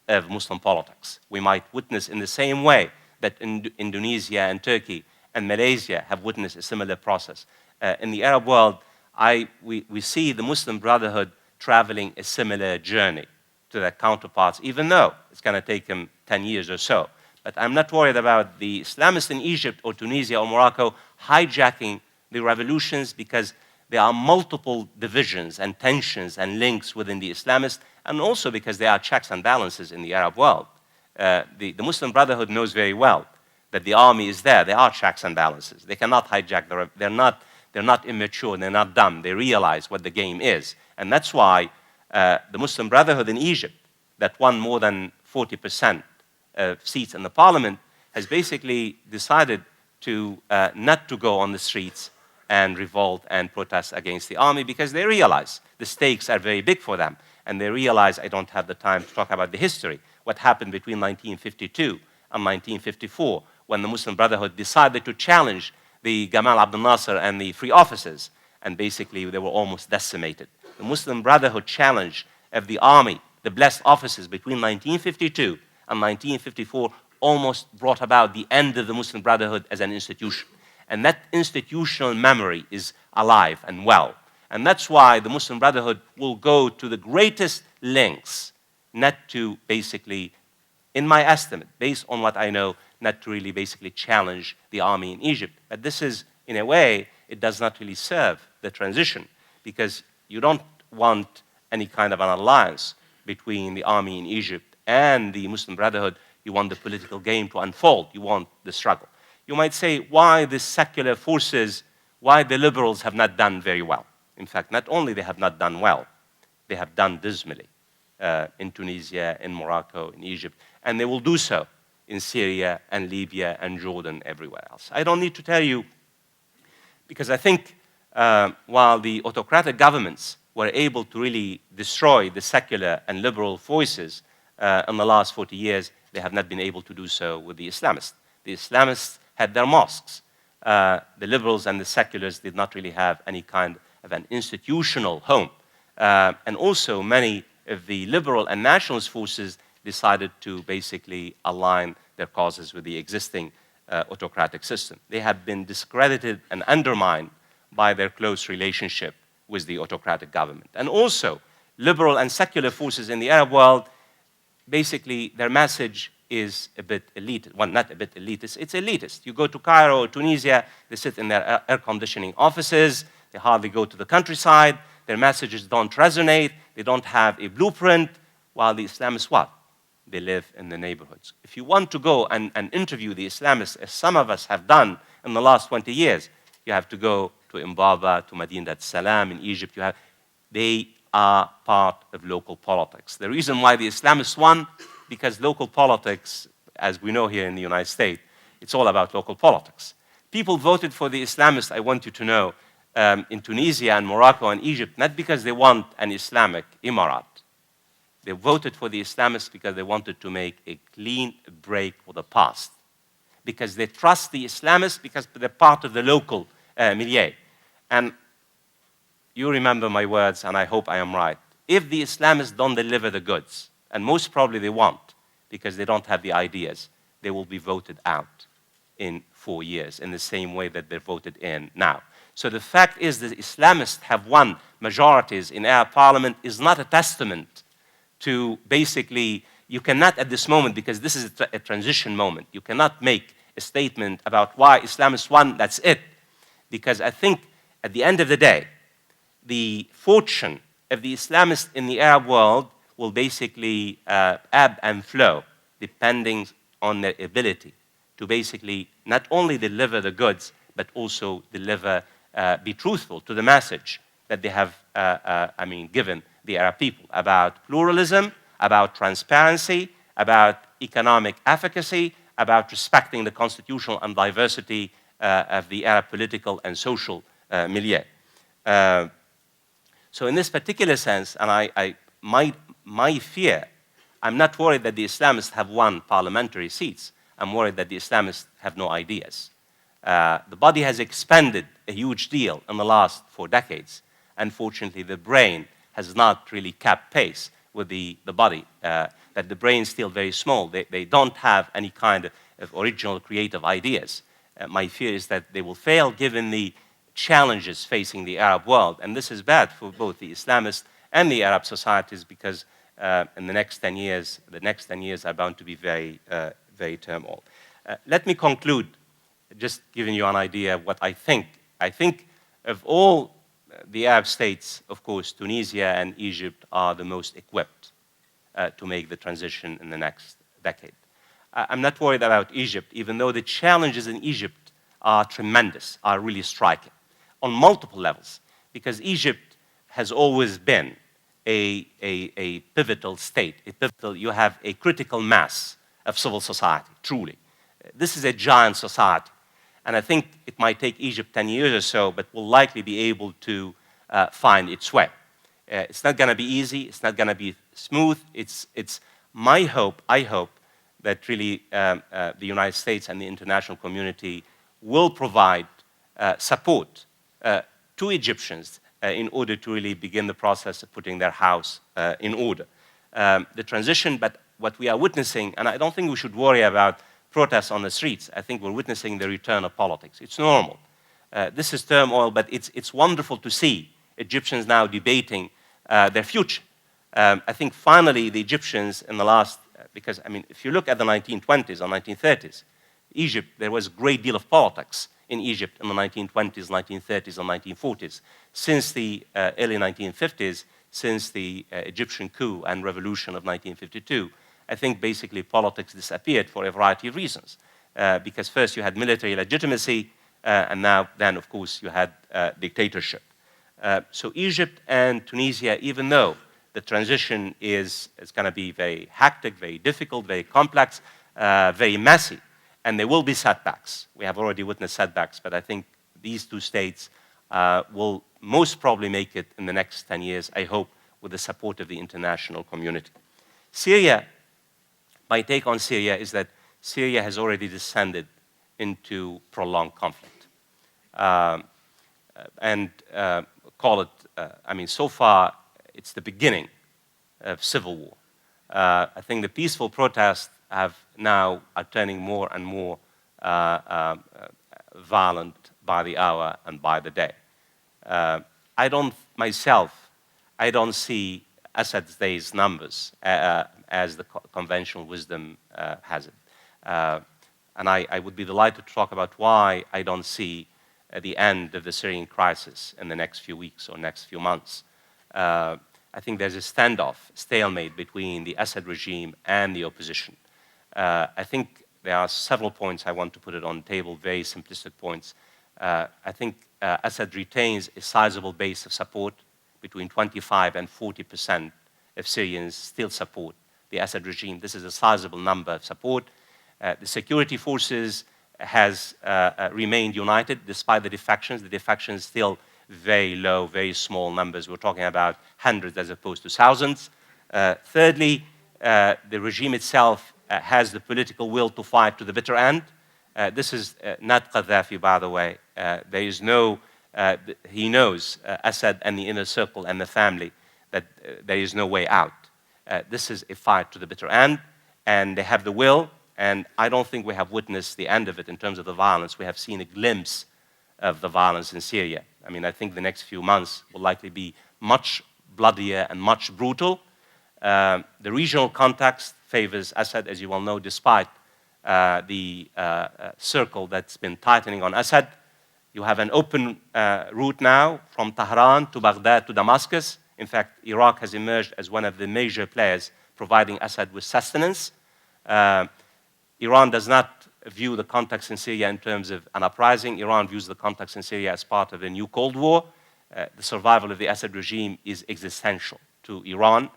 of Muslim politics. We might witness in the same way that Indonesia and Turkey and Malaysia have witnessed a similar process. In the Arab world, we see the Muslim Brotherhood traveling a similar journey to their counterparts, even though it's going to take them 10 years or so. But I'm not worried about the Islamists in Egypt or Tunisia or Morocco hijacking the revolutions, because there are multiple divisions and tensions and links within the Islamists, and also because there are checks and balances in the Arab world. The Muslim Brotherhood knows very well that the army is there. There are checks and balances. They cannot hijack they're not immature, they're not dumb. They realize what the game is. And that's why the Muslim Brotherhood in Egypt, that won more than 40% of seats in the parliament, has basically decided to not to go on the streets and revolt and protest against the army, because they realize the stakes are very big for them. And they realize, I don't have the time to talk about the history, what happened between 1952 and 1954, when the Muslim Brotherhood decided to challenge the Gamal Abdel Nasser and the free officers, and basically they were almost decimated. The Muslim Brotherhood challenge of the army, the blessed officers, between 1952 and 1954 almost brought about the end of the Muslim Brotherhood as an institution. And that institutional memory is alive and well. And that's why the Muslim Brotherhood will go to the greatest lengths not to basically, in my estimate, based on what I know, not to really basically challenge the army in Egypt. But this is, in a way, it does not really serve the transition, because you don't want any kind of an alliance between the army in Egypt and the Muslim Brotherhood. You want the political game to unfold. You want the struggle. You might say, why the secular forces, why the liberals have not done very well. In fact, not only they have not done well, they have done dismally in Tunisia, in Morocco, in Egypt, and they will do so in Syria and Libya and Jordan, everywhere else. I don't need to tell you, because I think while the autocratic governments were able to really destroy the secular and liberal voices in the last 40 years, they have not been able to do so with the Islamists. The Islamists had their mosques. The liberals and the seculars did not really have any kind of an institutional home. And also many of the liberal and nationalist forces decided to basically align their causes with the existing autocratic system. They have been discredited and undermined by their close relationship with the autocratic government. And also, liberal and secular forces in the Arab world, basically their message is a bit elitist. Well, not a bit elitist, it's elitist. You go to Cairo or Tunisia, they sit in their air conditioning offices, they hardly go to the countryside, their messages don't resonate, they don't have a blueprint, while the Islamists, what? They live in the neighborhoods. If you want to go and interview the Islamists, as some of us have done in the last 20 years, you have to go to Imbaba, to Madinat Salam in Egypt. They are part of local politics. The reason why the Islamists won, because local politics, as we know here in the United States, it's all about local politics. People voted for the Islamists, I want you to know, in Tunisia and Morocco and Egypt, not because they want an Islamic Emirat. They voted for the Islamists because they wanted to make a clean break with the past. Because they trust the Islamists, because they're part of the local milieu. And you remember my words, and I hope I am right. If the Islamists don't deliver the goods, and most probably they won't, because they don't have the ideas, they will be voted out in 4 years, in the same way that they're voted in now. So the fact is that Islamists have won majorities in our parliament is not a testament to basically, you cannot at this moment, because this is a transition moment, you cannot make a statement about why Islamists won, that's it. Because I think at the end of the day, the fortune of the Islamists in the Arab world will basically ebb and flow depending on their ability to basically not only deliver the goods, but also deliver, be truthful to the message that they have given the Arab people about pluralism, about transparency, about economic efficacy, about respecting the constitutional and diversity of the Arab political and social milieu. So in this particular sense, and my fear, I'm not worried that the Islamists have won parliamentary seats. I'm worried that the Islamists have no ideas. The body has expanded a huge deal in the last 4 decades. Unfortunately, the brain has not really kept pace with the body, that the brain is still very small. They don't have any kind of original creative ideas. My fear is that they will fail given the challenges facing the Arab world. And this is bad for both the Islamists and the Arab societies because in the next 10 years are bound to be very, very turmoil. Let me conclude just giving you an idea of what I think. I think of all the Arab states, of course, Tunisia and Egypt are the most equipped to make the transition in the next decade. I'm not worried about Egypt, even though the challenges in Egypt are tremendous, are really striking on multiple levels, because Egypt has always been a pivotal state. You have a critical mass of civil society, truly. This is a giant society. And I think it might take Egypt 10 years or so, but will likely be able to find its way. It's not going to be easy. It's not going to be smooth. It's my hope, I hope, that really the United States and the international community will provide support to Egyptians in order to really begin the process of putting their house in order. The transition, but what we are witnessing, and I don't think we should worry about protests on the streets. I think we're witnessing the return of politics. It's normal. This is turmoil, but it's wonderful to see Egyptians now debating their future. I think finally the Egyptians in the last, because I mean, if you look at the 1920s or 1930s, Egypt, there was a great deal of politics in Egypt in the 1920s, 1930s, and 1940s. Since the early 1950s, since the Egyptian coup and revolution of 1952, I think basically politics disappeared for a variety of reasons. Because first you had military legitimacy, and then of course you had dictatorship. So Egypt and Tunisia, even though the transition is going to be very hectic, very difficult, very complex, very messy, and there will be setbacks. We have already witnessed setbacks, but I think these two states will most probably make it in the next 10 years, I hope, with the support of the international community. Syria, my take on Syria is that Syria has already descended into prolonged conflict. Call it, I mean, so far, it's the beginning of civil war. I think the peaceful protests are turning more and more violent by the hour and by the day. I don't see Assad's days numbers as the conventional wisdom has it. And I would be delighted to talk about why I don't see the end of the Syrian crisis in the next few weeks or next few months. I think there's a standoff, stalemate between the Assad regime and the opposition. I think there are several points I want to put it on the table, very simplistic points. I think Assad retains a sizable base of support. Between 25 and 40% of Syrians still support the Assad regime. This is a sizable number of support. The security forces has remained united despite the defections. The defections still very low, very small numbers. We're talking about hundreds as opposed to thousands. Thirdly, the regime itself has the political will to fight to the bitter end. This is not Gaddafi, by the way. There is no, he knows, Assad and the inner circle and the family, that there is no way out. This is a fight to the bitter end, and they have the will, and I don't think we have witnessed the end of it in terms of the violence. We have seen a glimpse of the violence in Syria. I mean, I think the next few months will likely be much bloodier and much brutal. The regional context favors Assad, as you well know, despite the circle that's been tightening on Assad. You have an open route now from Tehran to Baghdad to Damascus. In fact, Iraq has emerged as one of the major players providing Assad with sustenance. Iran does not view the context in Syria in terms of an uprising. Iran views the context in Syria as part of a new Cold War. The survival of the Assad regime is existential to Iran.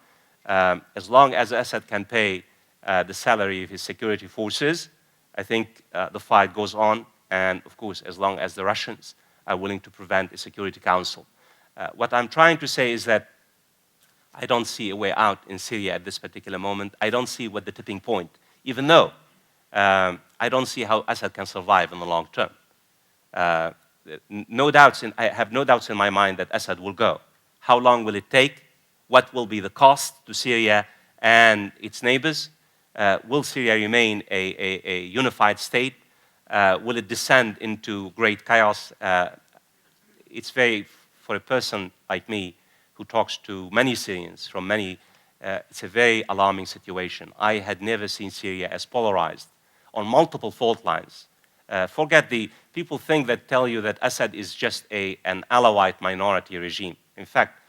As long as Assad can pay the salary of his security forces, I think the fight goes on. And of course, as long as the Russians are willing to prevent a Security Council. What I'm trying to say is that I don't see a way out in Syria at this particular moment. I don't see what the tipping point, even though I don't see how Assad can survive in the long term. I have no doubts in my mind that Assad will go. How long will it take? What will be the cost to Syria and its neighbors? Will Syria remain a unified state? Will it descend into great chaos? It's for a person like me who talks to many Syrians from many, it's a very alarming situation. I had never seen Syria as polarized on multiple fault lines. Forget the people tell you that Assad is just an Alawite minority regime. In fact,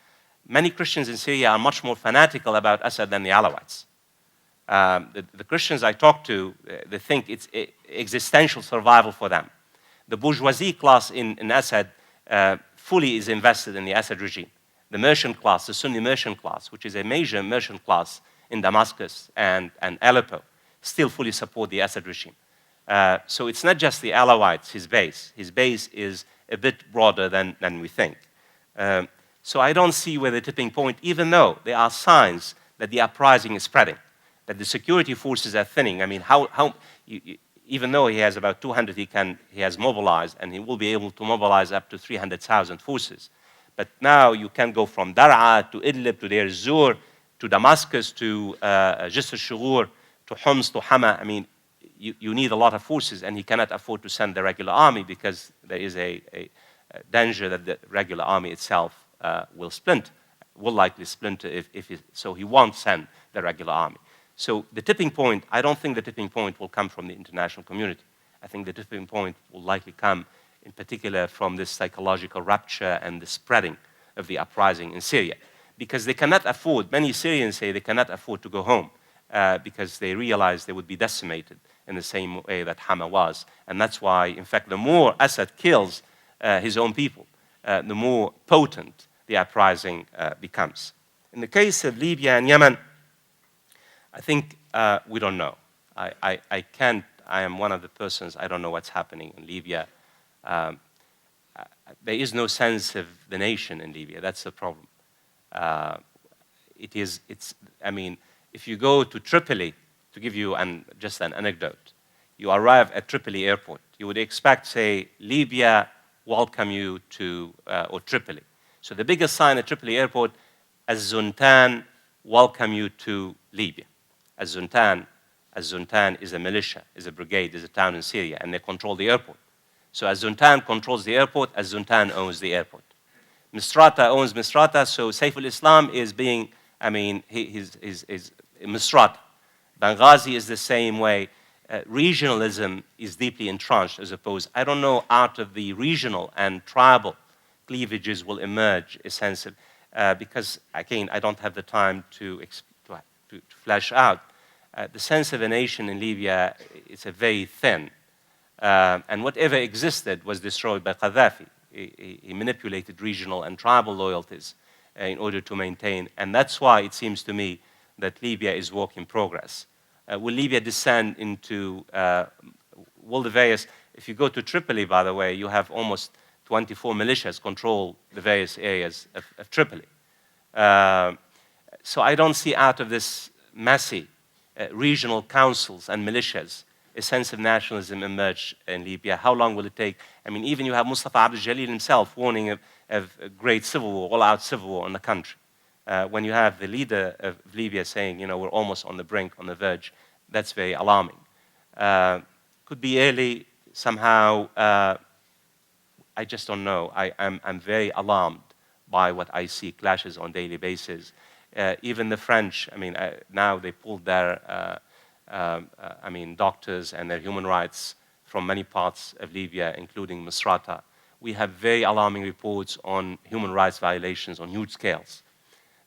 many Christians in Syria are much more fanatical about Assad than the Alawites. The Christians I talk to, they think it's existential survival for them. The bourgeoisie class in Assad fully is invested in the Assad regime. The merchant class, the Sunni merchant class, which is a major merchant class in Damascus and Aleppo, still fully support the Assad regime. So it's not just the Alawites, his base. His base is a bit broader than we think. So I don't see where the tipping point, even though there are signs that the uprising is spreading, that the security forces are thinning. I mean, even though he has about 200, he has mobilized, and he will be able to mobilize up to 300,000 forces. But now you can go from Dar'a to Idlib to Deir ez-Zor to Damascus to Jisr al-Shughur to Homs to Hama. I mean, you need a lot of forces, and he cannot afford to send the regular army because there is a danger that the regular army itself will likely splinter so he won't send the regular army. So the tipping point, I don't think the tipping point will come from the international community. I think the tipping point will likely come in particular from this psychological rupture and the spreading of the uprising in Syria. Because they cannot afford, many Syrians say they cannot afford to go home because they realize they would be decimated in the same way that Hama was. And that's why, in fact, the more Assad kills his own people, the more potent the uprising becomes. In the case of Libya and Yemen, I think we don't know. I am one of the persons, I don't know what's happening in Libya. There is no sense of the nation in Libya. That's the problem. I mean, if you go to Tripoli, to give you just an anecdote, you arrive at Tripoli airport. You would expect, say, Libya welcome you to, or Tripoli. So the biggest sign at Tripoli airport, Az-Zuntan welcome you to Libya. Az-Zuntan is a militia, is a brigade, is a town in Syria, and they control the airport. So Az-Zuntan controls the airport, Az-Zuntan owns the airport. Misrata owns Misrata, so Saif al-Islam is being, I mean, he's Misrata. Benghazi is the same way. Regionalism is deeply entrenched as opposed. I don't know, out of the regional and tribal cleavages will emerge a sense of, because again, I don't have the time to flesh out. The sense of a nation in Libya is a very thin, and whatever existed was destroyed by Gaddafi. He manipulated regional and tribal loyalties in order to maintain, and that's why it seems to me that Libya is work in progress. Will Libya descend into, will the various, if you go to Tripoli, by the way, you have almost 24 militias control the various areas of Tripoli. So I don't see out of this messy regional councils and militias a sense of nationalism emerge in Libya. How long will it take? I mean, even you have Mustafa Abdel Jalil himself warning of a great civil war, all-out civil war in the country. When you have the leader of Libya saying, you know, we're almost on the brink, on the verge, that's very alarming. Could be early, somehow, I just don't know. I'm very alarmed by what I see, clashes on a daily basis. Even the French, I mean, now they pulled their, doctors and their human rights from many parts of Libya, including Misrata. We have very alarming reports on human rights violations on huge scales.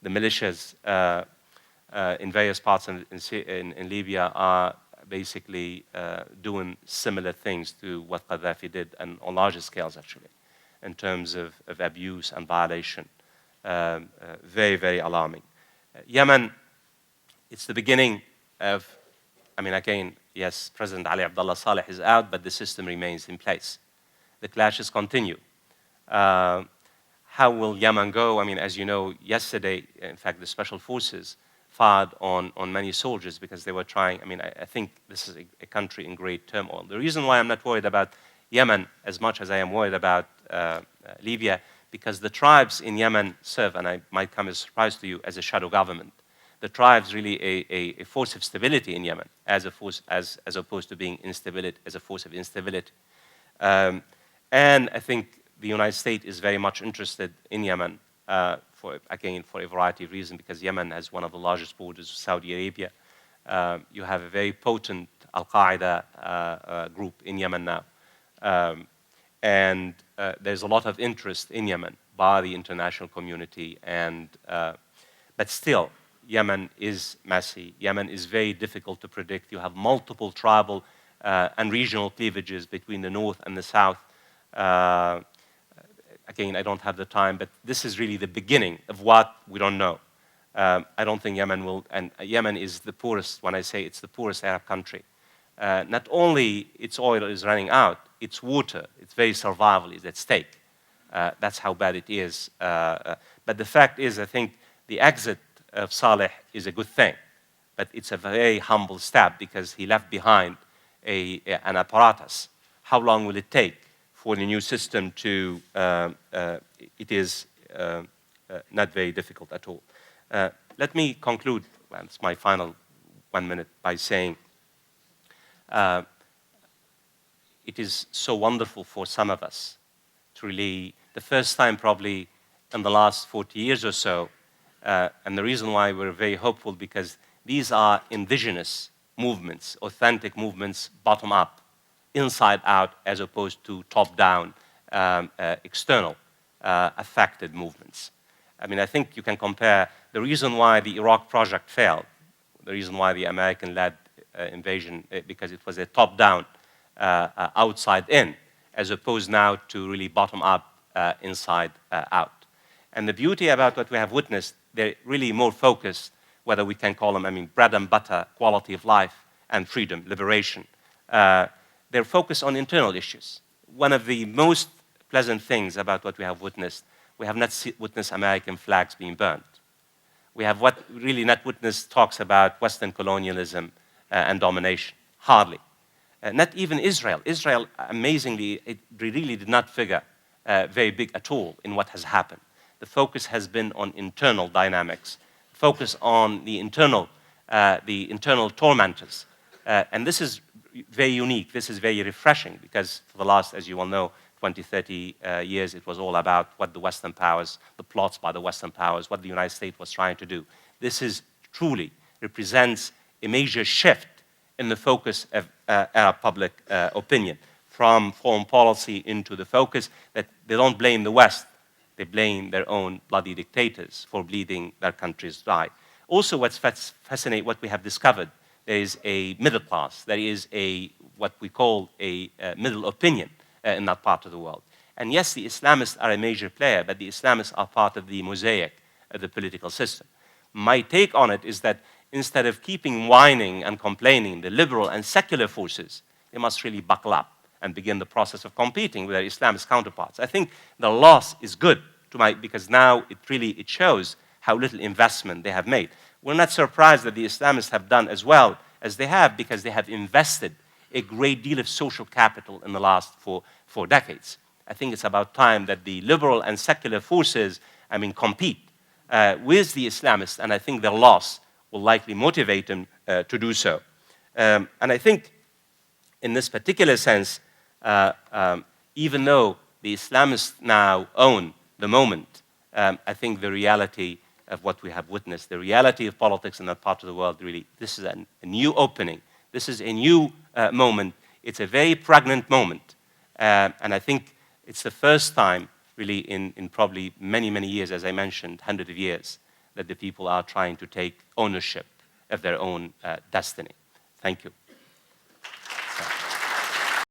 The militias in various parts in Libya are basically doing similar things to what Gaddafi did, and on larger scales, actually, in terms of abuse and violation. Very, very alarming. Yemen, it's the beginning of, I mean, again, yes, President Ali Abdullah Saleh is out, but the system remains in place. The clashes continue. how will Yemen go? I mean, as you know, yesterday, in fact, the special forces fired on many soldiers because they were trying. I mean, I think this is a country in great turmoil. The reason why I'm not worried about Yemen as much as I am worried about Libya, because the tribes in Yemen serve, and I might come as a surprise to you, as a shadow government. The tribes really a force of stability in Yemen, as opposed to being instability, as a force of instability. And I think the United States is very much interested in Yemen, for a variety of reasons, because Yemen has one of the largest borders with Saudi Arabia. You have a very potent Al-Qaeda group in Yemen now. And there's a lot of interest in Yemen by the international community. But still, Yemen is messy. Yemen is very difficult to predict. You have multiple tribal and regional cleavages between the north and the south. Again, I don't have the time, but this is really the beginning of what we don't know. I don't think Yemen will, and Yemen is the poorest, when I say it's the poorest Arab country. Not only its oil is running out, its water, its very survival is at stake. That's how bad it is. But the fact is, I think the exit of Saleh is a good thing, but it's a very humble step because he left behind an apparatus. How long will it take for the new system to, it is not very difficult at all. Let me conclude, well, it's my final 1 minute, by saying it is so wonderful for some of us to really, the first time probably in the last 40 years or so, and the reason why we're very hopeful, because these are indigenous movements, authentic movements, bottom up, inside out, as opposed to top down, external affected movements. I mean, I think you can compare the reason why the Iraq project failed, the reason why the American-led invasion, because it was a top down, outside in, as opposed now to really bottom up, inside out. And the beauty about what we have witnessed, they're really more focused, whether we can call them, I mean, bread and butter, quality of life, and freedom, liberation. They're focused on internal issues. One of the most pleasant things about what we have witnessed, we have not witnessed American flags being burned. We have really not witnessed talks about Western colonialism and domination, hardly. Not even Israel. Israel, amazingly, it really did not figure very big at all in what has happened. The focus has been on internal dynamics, focus on the internal tormentors. And this is very unique. This is very refreshing because for the last, as you all know, 20, 30 years, it was all about what the Western powers, the plots by the Western powers, what the United States was trying to do. This is truly represents a major shift in the focus of Arab public opinion, from foreign policy into the focus that they don't blame the West. They blame their own bloody dictators for bleeding their countries dry. Also, what's fascinating, what we have discovered, there is a middle class. There is what we call a middle opinion in that part of the world. And yes, the Islamists are a major player, but the Islamists are part of the mosaic of the political system. My take on it is that instead of keeping whining and complaining, the liberal and secular forces, they must really buckle up and begin the process of competing with their Islamist counterparts. I think the loss is good because now it shows how little investment they have made. We're not surprised that the Islamists have done as well as they have because they have invested a great deal of social capital in the last four decades. I think it's about time that the liberal and secular forces, compete with the Islamists, and I think their loss will likely motivate them to do so. And I think in this particular sense, even though the Islamists now own the moment, I think the reality of what we have witnessed, the reality of politics in that part of the world, really, this is a new opening. This is a new moment. It's a very pregnant moment. And I think it's the first time, really, in probably many, many years, as I mentioned, hundreds of years, that the people are trying to take ownership of their own destiny. Thank you.